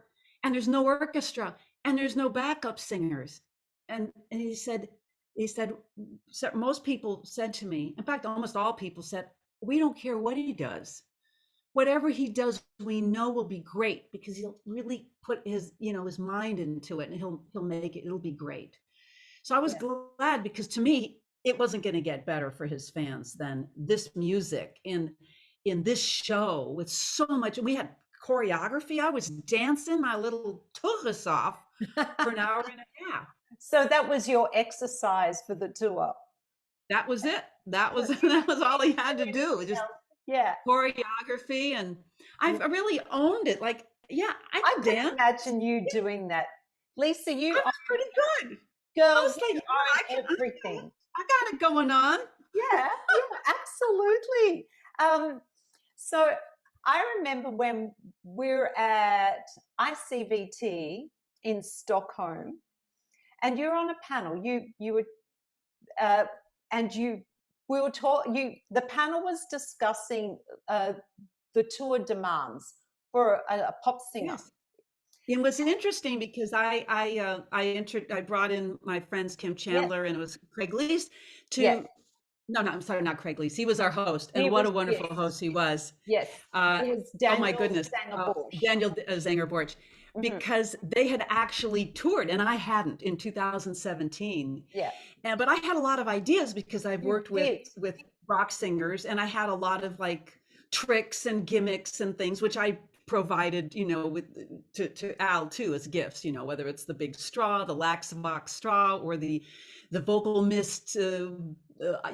Speaker 2: and there's no orchestra and there's no backup singers? And he said, so most people said to me, in fact, almost all people said, we don't care what he does. Whatever he does, we know will be great, because he'll really put his mind into it, and he'll make it. It'll be great. So I was
Speaker 1: Yes.
Speaker 2: glad, because to me, it wasn't going to get better for his fans than this music in this show, with so much. We had choreography. I was dancing my little tuchus off for an hour and a half.
Speaker 1: So that was your exercise for the tour.
Speaker 2: That was it. That was that was all he had to do.
Speaker 1: Anything
Speaker 2: Just
Speaker 1: else? Yeah.
Speaker 2: choreography, and I
Speaker 1: Yeah.
Speaker 2: really owned it. Like, yeah, I
Speaker 1: I
Speaker 2: can
Speaker 1: could
Speaker 2: dance.
Speaker 1: imagine you doing that. Lisa,
Speaker 2: I was pretty good. I
Speaker 1: girl,
Speaker 2: was
Speaker 1: you
Speaker 2: like,
Speaker 1: own
Speaker 2: I can,
Speaker 1: everything.
Speaker 2: I got it going on.
Speaker 1: Yeah, yeah, absolutely. Um, so I remember when we were at ICVT in Stockholm, and you're on a panel. You were uh, and you we were taught you the panel was discussing the tour demands for a pop singer.
Speaker 2: Yes. It was interesting, because I brought in my friends Kim
Speaker 1: Yes,
Speaker 2: Chandler, and it was Craig Leese
Speaker 1: yes,
Speaker 2: to no, I'm sorry, not Craig Leese. He was our host,
Speaker 1: he
Speaker 2: and what
Speaker 1: was.
Speaker 2: a
Speaker 1: Yes,
Speaker 2: wonderful host he was.
Speaker 1: yes,
Speaker 2: Uh,
Speaker 1: it was
Speaker 2: oh my
Speaker 1: Daniel
Speaker 2: goodness,
Speaker 1: Sanger-Borsch.
Speaker 2: Daniel Zanger Borch.
Speaker 1: Mhm.
Speaker 2: because they had actually toured and I hadn't in 2017.
Speaker 1: Yeah.
Speaker 2: And but I had a lot of ideas because I've
Speaker 1: You
Speaker 2: worked
Speaker 1: did.
Speaker 2: with rock singers, and I had a lot of like tricks and gimmicks and things which I provided, with to Al too as gifts, whether it's the big straw, the Laxavox straw, or the vocal mist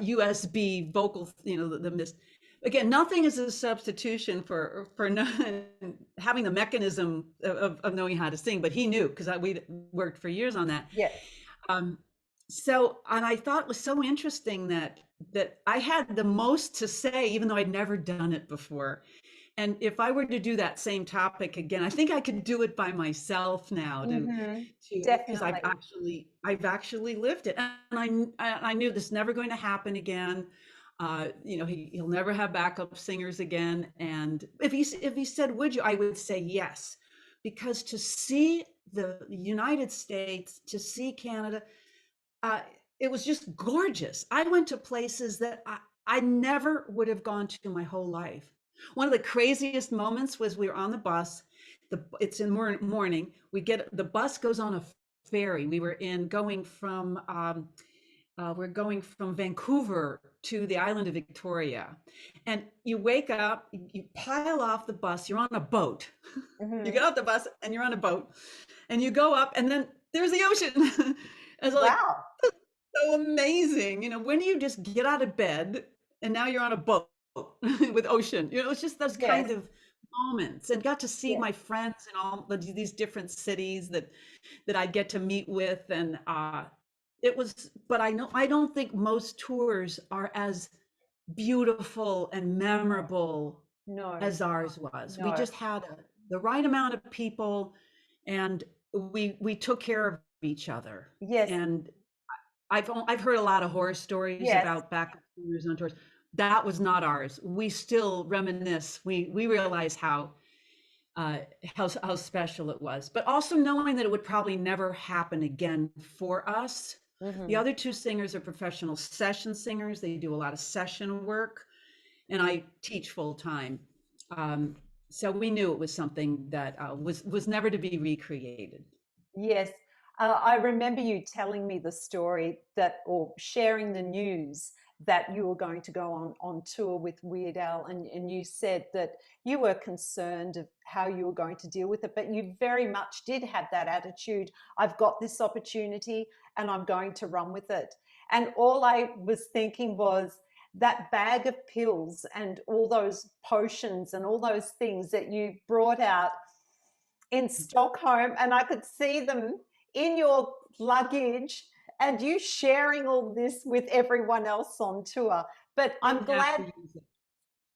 Speaker 2: USB vocal, the mist. Again, nothing is a substitution for having the mechanism of knowing how to sing, but he knew because we worked for years on that.
Speaker 1: Yeah.
Speaker 2: Um, and I thought it was so interesting that I had the most to say, even though I'd never done it before. And if I were to do that same topic again, I think I could do it by myself now
Speaker 1: Hmm.
Speaker 2: because
Speaker 1: Definitely.
Speaker 2: I've actually lived it, and I knew this never going to happen again. He'll never have backup singers again. And if he said, "Would you?" I would say yes, because to see the United States, to see Canada, uh, it was just gorgeous. I went to places that I never would have gone to my whole life. One of the craziest moments was we were on the bus. It's in morning. The bus goes on a ferry. We're going from Vancouver to the island of Victoria, and you wake up, you pile off the bus, you're on a boat. You
Speaker 1: Hmm.
Speaker 2: get off the bus and you're on a boat, and you go up, and then there's the ocean. It's like
Speaker 1: Wow.
Speaker 2: so amazing. When you just get out of bed and now you're on a boat with ocean. It's just those kind
Speaker 1: Yes.
Speaker 2: of moments, and got to see
Speaker 1: Yes.
Speaker 2: my friends in all these different cities that I'd get to meet with. And it was, but I don't think most tours are as beautiful and memorable
Speaker 1: No.
Speaker 2: as ours was. We
Speaker 1: No.
Speaker 2: just had the right amount of people, and we took care of each other.
Speaker 1: Yes.
Speaker 2: And I've heard a lot of horror stories
Speaker 1: Yes.
Speaker 2: about backup singers on tours. That was not ours. We still reminisce. We realize uh, how special it was, but also knowing that it would probably never happen again for us. The
Speaker 1: Hmm.
Speaker 2: other two singers are professional session singers. They do a lot of session work, and I teach full time. Um, so we knew it was something that was never to be recreated.
Speaker 1: Yes. I remember you telling me the story that, or sharing the news that you were going to go on tour with Weird Al, and you said that you were concerned of how you were going to deal with it, but you very much did have that attitude. I've got this opportunity and I'm going to run with it. And all I was thinking was that bag of pills and all those potions and all those things that you brought out in Stockholm, and I could see them in your luggage and you sharing all this with everyone else on tour. But
Speaker 2: Didn't have to use it.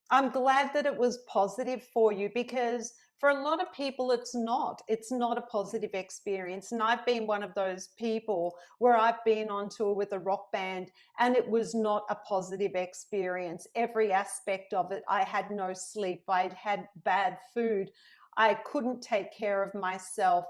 Speaker 1: I'm glad that it was positive for you, because for a lot of people it's not a positive experience. And I've been one of those people where I've been on tour with a rock band and it was not a positive experience. Every aspect of it, I had no sleep, I'd had bad food, I couldn't take care of myself,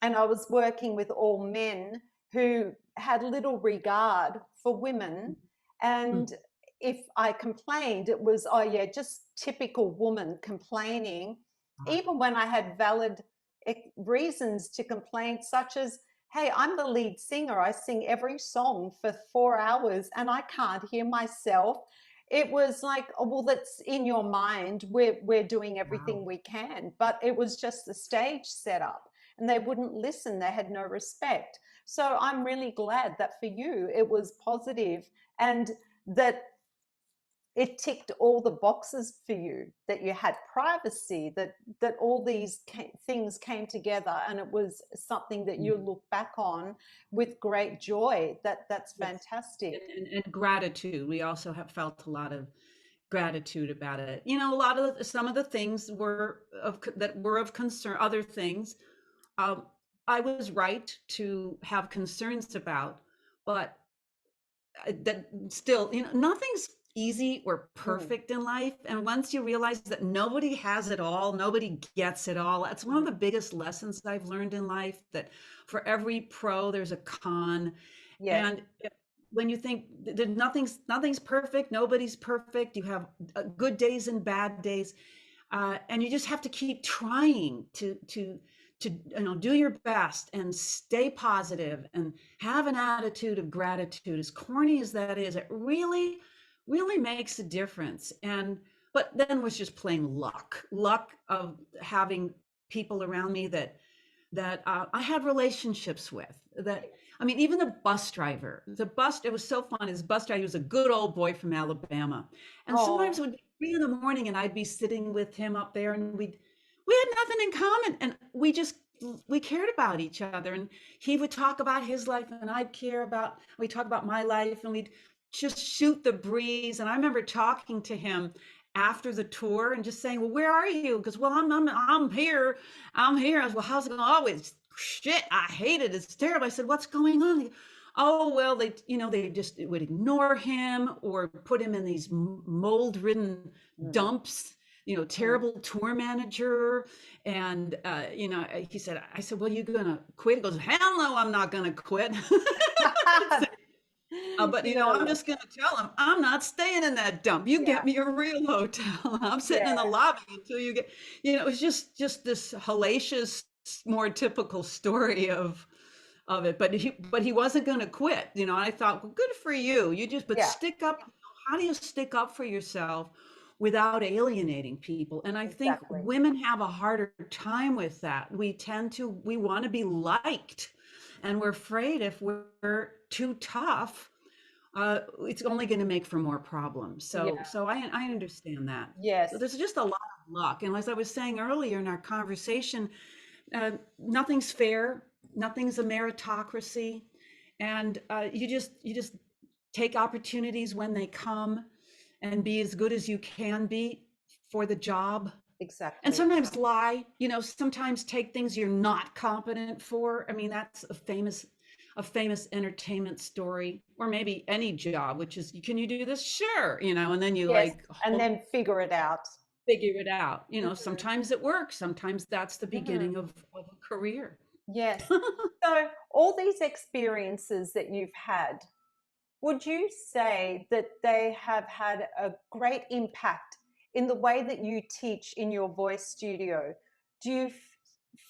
Speaker 1: and I was working with all men who had little regard for women.
Speaker 2: Mm.
Speaker 1: And if I complained, it was, oh, yeah, just typical woman complaining, even when I had valid reasons to complain, such as, hey, I'm the lead singer. I sing every song for 4 hours and I can't hear myself. It was like, oh, well, that's in your mind. We're doing
Speaker 2: Wow.
Speaker 1: everything we can, but it was just the stage setup, and they wouldn't listen. They had no respect. So I'm really glad that for you it was positive, and that it ticked all the boxes for you, that you had privacy, that all these things came together and it was something that you
Speaker 2: Mhm.
Speaker 1: look back on with great joy. That's
Speaker 2: Yes.
Speaker 1: fantastic.
Speaker 2: And gratitude. We also have felt a lot of gratitude about it. Some of the things were of concern. Other things, um, I was right to have concerns about, but that still, nothing's easy or
Speaker 1: Mm,
Speaker 2: perfect in life. And once you realize that nobody has it all, nobody gets it all, that's one of
Speaker 1: mm.
Speaker 2: the biggest lessons I've learned in life, that for every pro, there's a con.
Speaker 1: Yes.
Speaker 2: And when you think that nothing's perfect, nobody's perfect, you have good days and bad days, and you just have to keep trying to do your best and stay positive and have an attitude of gratitude, as corny as that is, it really makes a difference. And but then was just plain luck of having people around me that I had relationships with. That I mean, even the bus driver, it was so fun. His bus driver, he was a good old boy from Alabama, and sometimes it
Speaker 1: Oh,
Speaker 2: would be 3 in the morning, and I'd be sitting with him up there, and we had nothing in common, and we cared about each other, and he would talk about his life, and we'd talk about my life, and we'd just shoot the breeze. And I remember talking to him after the tour and just saying, well, where are you? Because, well, I'm here. I'm here. I was, well, how's it going? Oh, it's shit. I hate it. It's terrible. I said, what's going on? Oh, well, they just would ignore him or put him in these mold ridden
Speaker 1: mm,
Speaker 2: dumps,
Speaker 1: mm.
Speaker 2: terrible tour manager. And, I said, well, you gonna quit? He goes, hell no, I'm not gonna quit. But I'm
Speaker 1: Yeah,
Speaker 2: just going to tell him I'm not staying in that dump. You
Speaker 1: yeah,
Speaker 2: get me a real hotel. I'm sitting in the
Speaker 1: yeah,
Speaker 2: lobby until you get. It's just this hellacious, more typical story of it. But he wasn't going to quit. And I thought, well, good for you. But
Speaker 1: yeah,
Speaker 2: stick up. How do you stick up for yourself without alienating people? And I think
Speaker 1: exactly.
Speaker 2: women have a harder time with that. We want to be liked, and we're afraid if we're too tough, it's only going to make for more problems. So,
Speaker 1: Yeah,
Speaker 2: so I understand that.
Speaker 1: yes,
Speaker 2: So there's just a lot of luck. And as I was saying earlier in our conversation, nothing's fair, nothing's a meritocracy, and you just take opportunities when they come, and be as good as you can be for the job. And
Speaker 1: exactly.
Speaker 2: sometimes lie, sometimes take things you're not competent for. I mean, that's a famous entertainment story, or maybe any job, which is, can you do this? Sure. And then you
Speaker 1: Yes,
Speaker 2: like
Speaker 1: and then figure it out.
Speaker 2: figure it out.
Speaker 1: Mhm,
Speaker 2: Sometimes it works. Sometimes that's the
Speaker 1: mhm.
Speaker 2: beginning of a career.
Speaker 1: Yes. So all these experiences that you've had, would you say that they have had a great impact in the way that you teach in your voice studio? Do you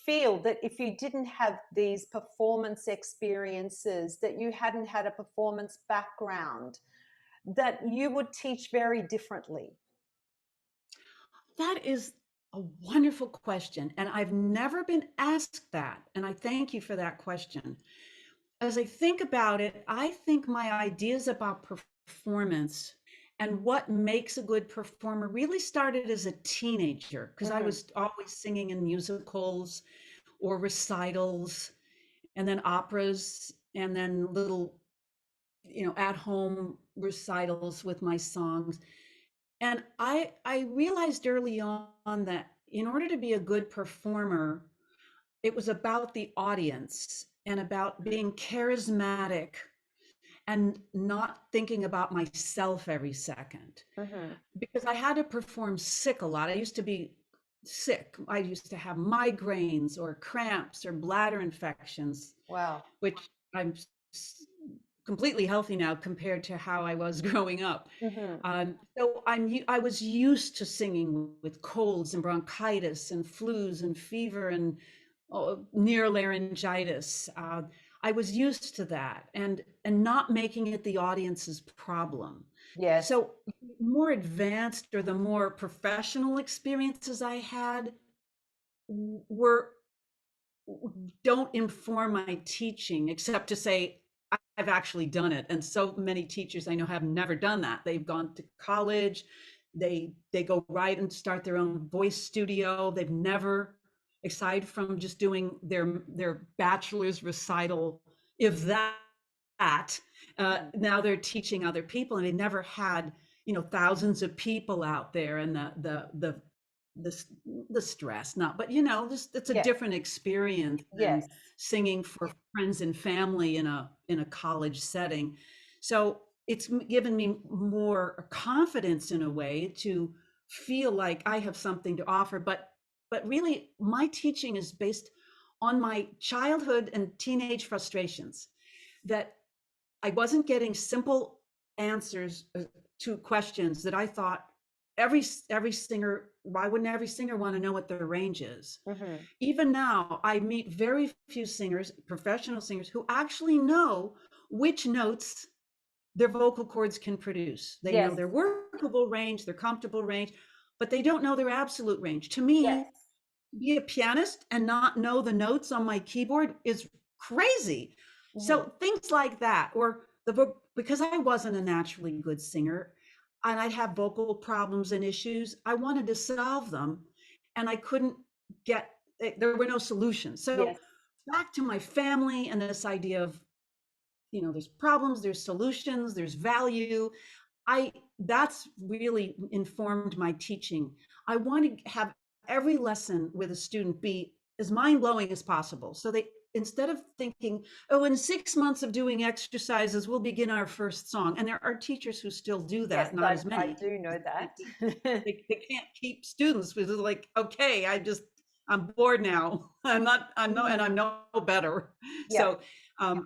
Speaker 1: feel that if you didn't have these performance experiences, that you hadn't had a performance background, that you would teach very differently?
Speaker 2: That is a wonderful question. And I've never been asked that. And I thank you for that question. As I think about it, I think my ideas about performance and what makes a good performer really started as a teenager, because I
Speaker 1: Mhm.
Speaker 2: was always singing in musicals or recitals, and then operas, and then little, at home recitals with my songs. And I realized early on that in order to be a good performer, it was about the audience and about being charismatic and not thinking about myself every second,
Speaker 1: Mhm.
Speaker 2: because I had to perform sick a lot. I used to be sick. I used to have migraines or cramps or bladder infections,
Speaker 1: Wow.
Speaker 2: which I'm completely healthy now compared to how I was growing up.
Speaker 1: Mhm.
Speaker 2: So I was used to singing with colds and bronchitis and flus and fever and near laryngitis. I was used to that, and not making it the audience's problem.
Speaker 1: Yes.
Speaker 2: So more advanced or the more professional experiences I had were don't inform my teaching, except to say I've actually done it. And so many teachers I know have never done that. They've gone to college, they go right and start their own voice studio. They've never, aside from just doing their bachelor's recital, if that,
Speaker 1: Mhm.
Speaker 2: now they're teaching other people, and they never had, thousands of people out there, and the the stress, not, but just it's a
Speaker 1: Yes.
Speaker 2: different experience than
Speaker 1: Yes.
Speaker 2: singing for friends and family in a college setting. So it's given me more confidence in a way to feel like I have something to offer. But really, my teaching is based on my childhood and teenage frustrations, that I wasn't getting simple answers to questions that I thought every singer, why wouldn't every singer want to know what their range is?
Speaker 1: Hmm.
Speaker 2: Even now, I meet very few singers, professional singers, who actually know which notes their vocal cords can produce. They know
Speaker 1: Yes.
Speaker 2: their workable range, their comfortable range, but they don't know their absolute range. To
Speaker 1: Yes.
Speaker 2: me, be a pianist and not know the notes on my keyboard is crazy.
Speaker 1: Hmm.
Speaker 2: So things like that, or because I wasn't a naturally good singer and I'd have vocal problems and issues, I wanted to solve them and I couldn't get, there were no solutions. So
Speaker 1: Yes.
Speaker 2: back to my family and this idea of, there's problems, there's solutions, there's value. I That's really informed my teaching. I want to have every lesson with a student be as mind-blowing as possible. So they, instead of thinking, oh, in 6 months of doing exercises, we'll begin our first song. And there are teachers who still do
Speaker 1: Yes.
Speaker 2: that, not
Speaker 1: I,
Speaker 2: as
Speaker 1: I
Speaker 2: many.
Speaker 1: do know
Speaker 2: They,
Speaker 1: that.
Speaker 2: they can't keep students with like, okay, I'm bored now. I'm no, and
Speaker 1: Mm.
Speaker 2: I'm no better.
Speaker 1: Yep.
Speaker 2: So,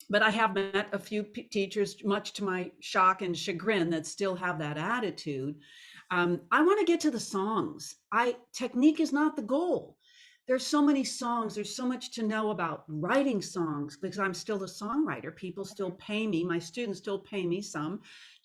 Speaker 2: but I have met a few teachers, much to my shock and chagrin, that still have that attitude. I want to get to the songs. Technique is not the goal. There's so many songs. There's so much to know about writing songs because I'm still a songwriter. People still
Speaker 1: Mhm.
Speaker 2: pay me. My students still pay me some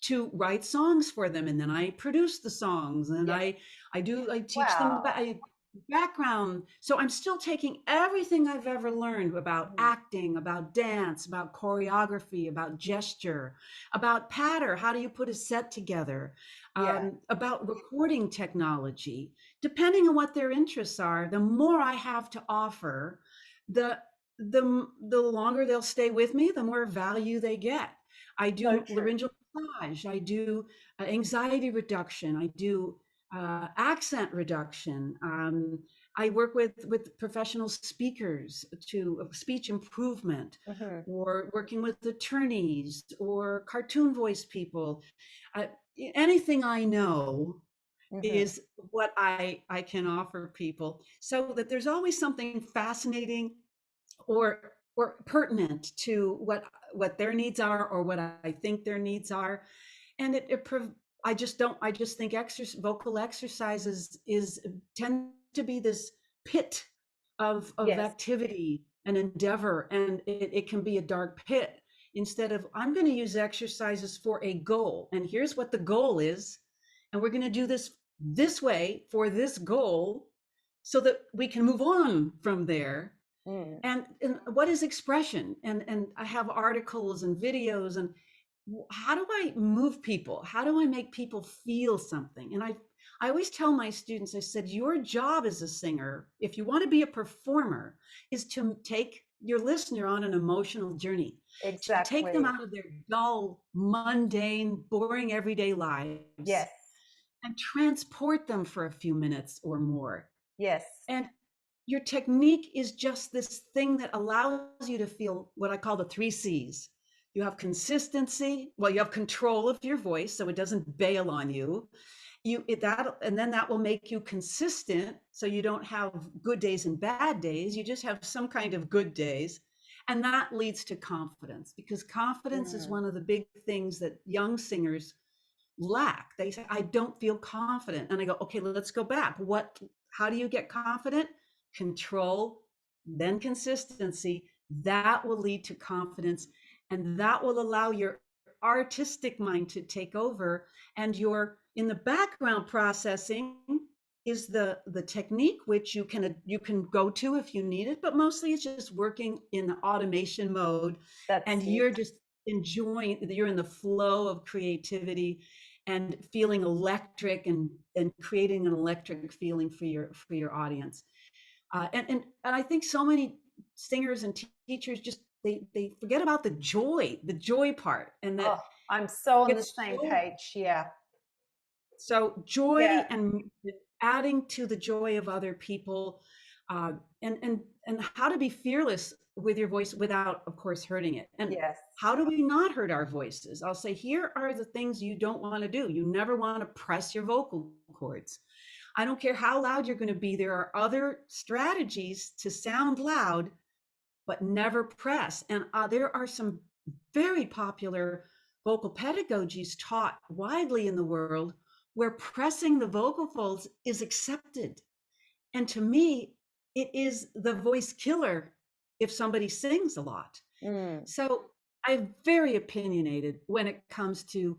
Speaker 2: to write songs for them, and then I produce the songs, and
Speaker 1: Yes.
Speaker 2: I teach them
Speaker 1: Wow.
Speaker 2: background. So I'm still taking everything I've ever learned about
Speaker 1: Mhm.
Speaker 2: acting, about dance, about choreography, about gesture, about patter. How do you put a set together?
Speaker 1: Yeah.
Speaker 2: About recording technology. Depending on what their interests are, the more I have to offer, the the longer they'll stay with me, the more value they get. I
Speaker 1: So
Speaker 2: do
Speaker 1: true.
Speaker 2: laryngeal massage. I do anxiety reduction. I do accent reduction. I work with professional speakers to speech improvement,
Speaker 1: Hmm.
Speaker 2: or working with attorneys or cartoon voice people. Uh, Anything I know
Speaker 1: Hmm.
Speaker 2: is what I can offer people, so that there's always something fascinating or pertinent to what their needs are or what I think their needs are. And I just think vocal exercises is tend to be this pit of
Speaker 1: Yes.
Speaker 2: activity and endeavor, and it can be a dark pit. Instead of, I'm going to use exercises for a goal, and here's what the goal is, and we're going to do this way for this goal, so that we can move on from there.
Speaker 1: Mm.
Speaker 2: And what is expression? And I have articles and videos, and how do I move people? How do I make people feel something? And I always tell my students, I said, your job as a singer, if you want to be a performer, is to take your listener on an emotional journey, to take them
Speaker 1: Exactly.
Speaker 2: out of their dull, mundane, boring everyday
Speaker 1: Yes.
Speaker 2: lives and transport them for a few minutes or more.
Speaker 1: Yes.
Speaker 2: And your technique is just this thing that allows you to feel what I call the three C's. You have consistency. Well, you have control of your voice, so it doesn't bail on you. And then that will make you consistent, so you don't have good days and bad days. You just have some kind of good days, and that leads to confidence, because confidence is
Speaker 1: Mm.
Speaker 2: one of the big things that young singers lack. They say, I don't feel confident. And I go, okay, let's go back. How do you get confident? Control, then consistency. That will lead to confidence. And that will allow your artistic mind to take over. And your, in the background processing, is the technique, which you can go to if you need it, but mostly it's just working in the automation mode,
Speaker 1: That's
Speaker 2: and
Speaker 1: it.
Speaker 2: you're just you're in the flow of creativity and feeling electric, and creating an electric feeling for your audience. And I think so many singers and teachers just they forget about the joy part, and that
Speaker 1: Oh, I'm so on the
Speaker 2: it's
Speaker 1: same
Speaker 2: so
Speaker 1: page. Yeah. Yeah.
Speaker 2: joy, and adding to the joy of other people, uh, and how to be fearless with your voice without, of course, hurting it. And
Speaker 1: Yes.
Speaker 2: how do we not hurt our voices? I'll say, here are the things you don't want to do. You never want to press your vocal cords. I don't care how loud you're going to be. There are other strategies to sound loud, but never press. And there are some very popular vocal pedagogies taught widely in the world where pressing the vocal folds is accepted. And to me, it is the voice killer if somebody sings a lot.
Speaker 1: Mm.
Speaker 2: So I'm very opinionated when it comes to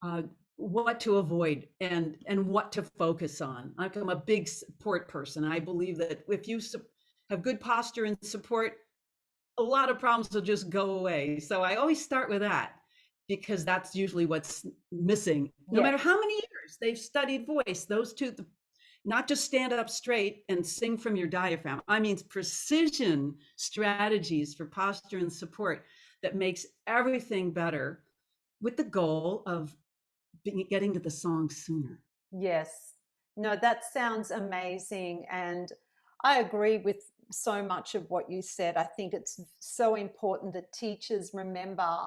Speaker 2: uh, what to avoid and what to focus on. I'm a big support person. I believe that if you have good posture and support, a lot of problems will just go away. So I always start with that because that's usually what's missing. No
Speaker 1: Yes.
Speaker 2: matter how many years they've studied voice, those two, not just stand up straight and sing from your diaphragm. I mean, precision strategies for posture and support that makes everything better with the goal of getting to the song sooner.
Speaker 1: Yes. No, that sounds amazing. And I agree with so much of what you said. I think it's so important that teachers remember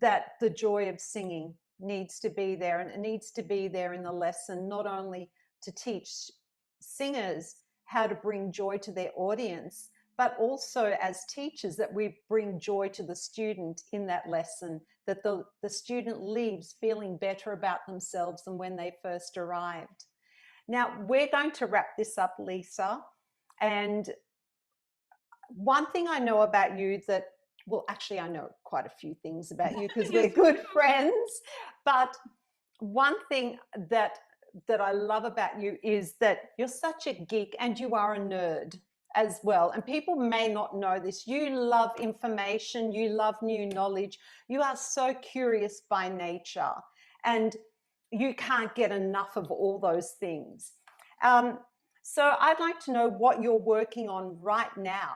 Speaker 1: that the joy of singing needs to be there, and it needs to be there in the lesson, not only to teach singers how to bring joy to their audience, but also as teachers that we bring joy to the student in that lesson, that the student leaves feeling better about themselves than when they first arrived. Now, we're going to wrap this up, Lisa. And one thing I know about you that, well, actually, I know quite a few things about you because we're
Speaker 2: Yes.
Speaker 1: good friends. But one thing that I love about you is that you're such a geek and you are a nerd as well. And people may not know this. You love information, you love new knowledge, you are so curious by nature, and you can't get enough of all those things. Um, so I'd like to know what you're working on right now.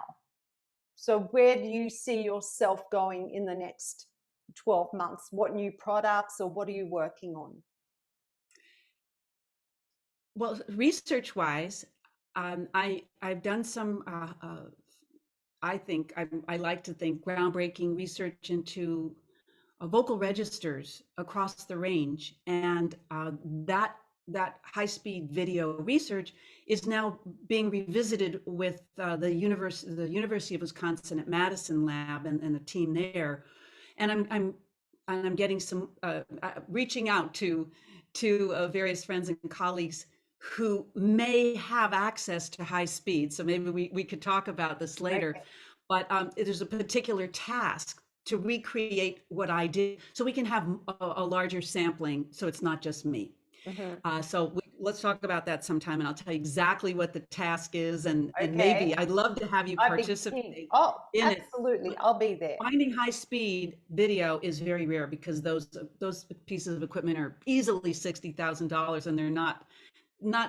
Speaker 1: So where do you see yourself going in the next 12 months? What new products or what are you working on?
Speaker 2: Well, research wise, I've done some. I think I like to think groundbreaking research into vocal registers across the range, and that high speed video research is now being revisited with the University of Wisconsin at Madison Lab and the team there, and I'm getting some reaching out to various friends and colleagues who may have access to high speed. So maybe we could talk about this later.
Speaker 1: Okay.
Speaker 2: But there's a particular task to recreate what I did so we can have a larger sampling so it's not just me.
Speaker 1: Mhm.
Speaker 2: Let's talk about that sometime and I'll tell you exactly what the task is and
Speaker 1: Okay.
Speaker 2: maybe I'd love to have you
Speaker 1: I'd be keen.
Speaker 2: participate
Speaker 1: Oh,
Speaker 2: in it.
Speaker 1: absolutely. I'll be there.
Speaker 2: Finding high speed video is very rare because those pieces of equipment are easily $60,000 and they're not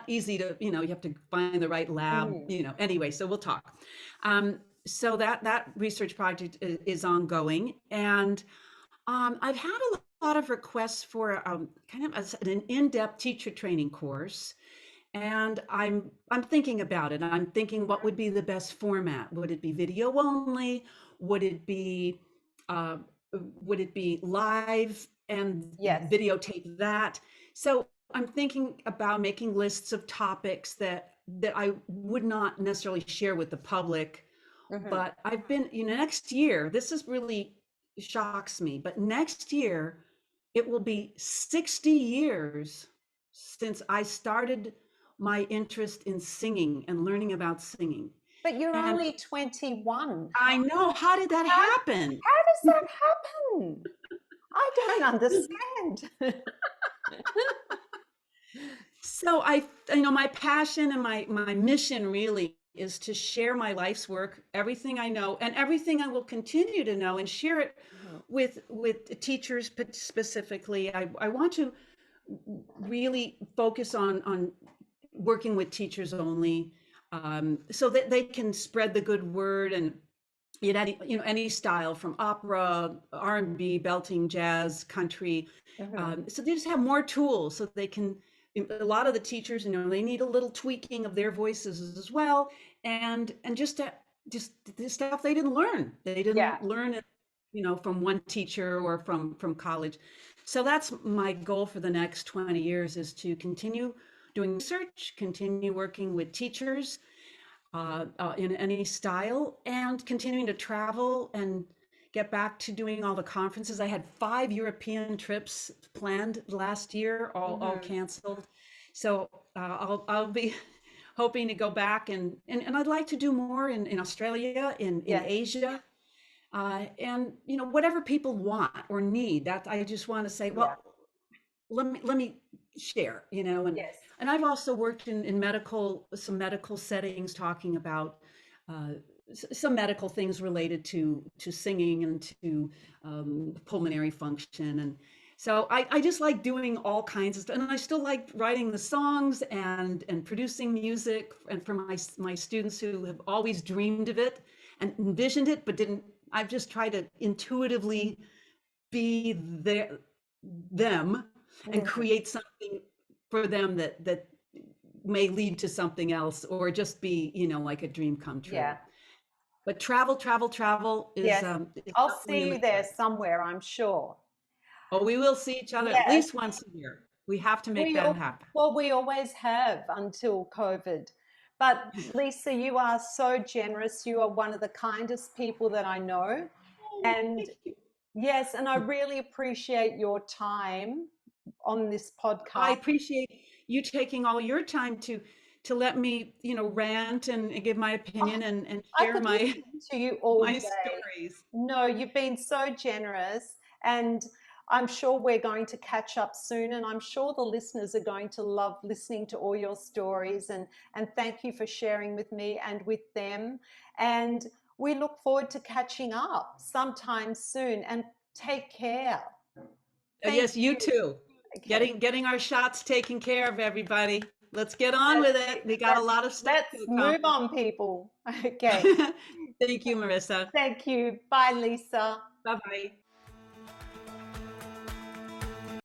Speaker 2: easy to, you have to find the right lab,
Speaker 1: Mhm.
Speaker 2: anyway, so we'll talk. So that research project is ongoing, and I've had a lot of requests for kind of an in-depth teacher training course, and I'm thinking about it. I'm thinking what would be the best format. Would it be video only? Would it be uh, would it be live and
Speaker 1: Yes.
Speaker 2: videotape that? So I'm thinking about making lists of topics that I would not necessarily share with the public,
Speaker 1: Mhm.
Speaker 2: but I've been, next year, this is really shocks me, but next year it will be 60 years since I started my interest in singing and learning about singing.
Speaker 1: But you're
Speaker 2: And
Speaker 1: only 21.
Speaker 2: I know, how did that
Speaker 1: How,
Speaker 2: happen?
Speaker 1: how does that happen? I don't understand.
Speaker 2: So my passion and my mission really is to share my life's work, everything I know and everything I will continue to know, and share it
Speaker 1: Mhm.
Speaker 2: with teachers specifically. I want to really focus on working with teachers only, so that they can spread the good word and any style from opera, R&B, belting, jazz, country.
Speaker 1: Mhm.
Speaker 2: So they just have more tools so they can. A lot of the teachers, they need a little tweaking of their voices as well, and just the stuff they didn't learn. They
Speaker 1: Yeah.
Speaker 2: didn't learn it, from one teacher or from college. So that's my goal for the next 20 years, is to continue doing research, continue working with teachers in any style, and continuing to travel and get back to doing all the conferences. I had 5 European trips planned last year, all
Speaker 1: Hmm.
Speaker 2: canceled. So I'll be hoping to go back and I'd like to do more in Australia, in
Speaker 1: Yes.
Speaker 2: Asia, and whatever people want or need. That I just want to say,
Speaker 1: Yeah.
Speaker 2: well, let me share,
Speaker 1: Yes.
Speaker 2: and I've also worked in some medical settings talking about uh, some medical things related to singing and to pulmonary function. And so I just like doing all kinds of stuff, and I still like writing the songs and producing music, and for my students who have always dreamed of it and envisioned it but didn't. I've just tried to intuitively be them and
Speaker 1: Mhm.
Speaker 2: create something for them that may lead to something else, or just be like a dream come true.
Speaker 1: Yeah.
Speaker 2: But travel is
Speaker 1: Yes.
Speaker 2: is
Speaker 1: I'll
Speaker 2: definitely in
Speaker 1: see
Speaker 2: my
Speaker 1: you there
Speaker 2: head.
Speaker 1: somewhere, I'm sure.
Speaker 2: Oh, we will see each other at
Speaker 1: Yes.
Speaker 2: least once a year. We have to make
Speaker 1: We
Speaker 2: that
Speaker 1: al-
Speaker 2: happen.
Speaker 1: well, we always have until COVID. But Lisa, you are so generous. You are one of the kindest people that I know.
Speaker 2: Oh,
Speaker 1: And
Speaker 2: thank you.
Speaker 1: yes, and I really appreciate your time on this
Speaker 2: I
Speaker 1: podcast.
Speaker 2: appreciate you taking all your time to let me, rant and give my
Speaker 1: Oh,
Speaker 2: opinion and
Speaker 1: I
Speaker 2: share
Speaker 1: could
Speaker 2: my
Speaker 1: listen to you all
Speaker 2: my
Speaker 1: day.
Speaker 2: stories.
Speaker 1: No, you've been so generous, and I'm sure we're going to catch up soon. And I'm sure the listeners are going to love listening to all your stories. And thank you for sharing with me and with them. And we look forward to catching up sometime soon. And take care. Thank
Speaker 2: Yes, you
Speaker 1: you.
Speaker 2: too.
Speaker 1: Okay.
Speaker 2: Getting our shots taken care of, everybody. Let's get on
Speaker 1: That's
Speaker 2: with
Speaker 1: it.
Speaker 2: it. We got a
Speaker 1: Let's
Speaker 2: lot of stuff
Speaker 1: let's
Speaker 2: to
Speaker 1: move
Speaker 2: accomplish.
Speaker 1: on, people. Okay.
Speaker 2: Thank you, Marissa.
Speaker 1: Thank you. Bye, Lisa.
Speaker 2: Bye bye.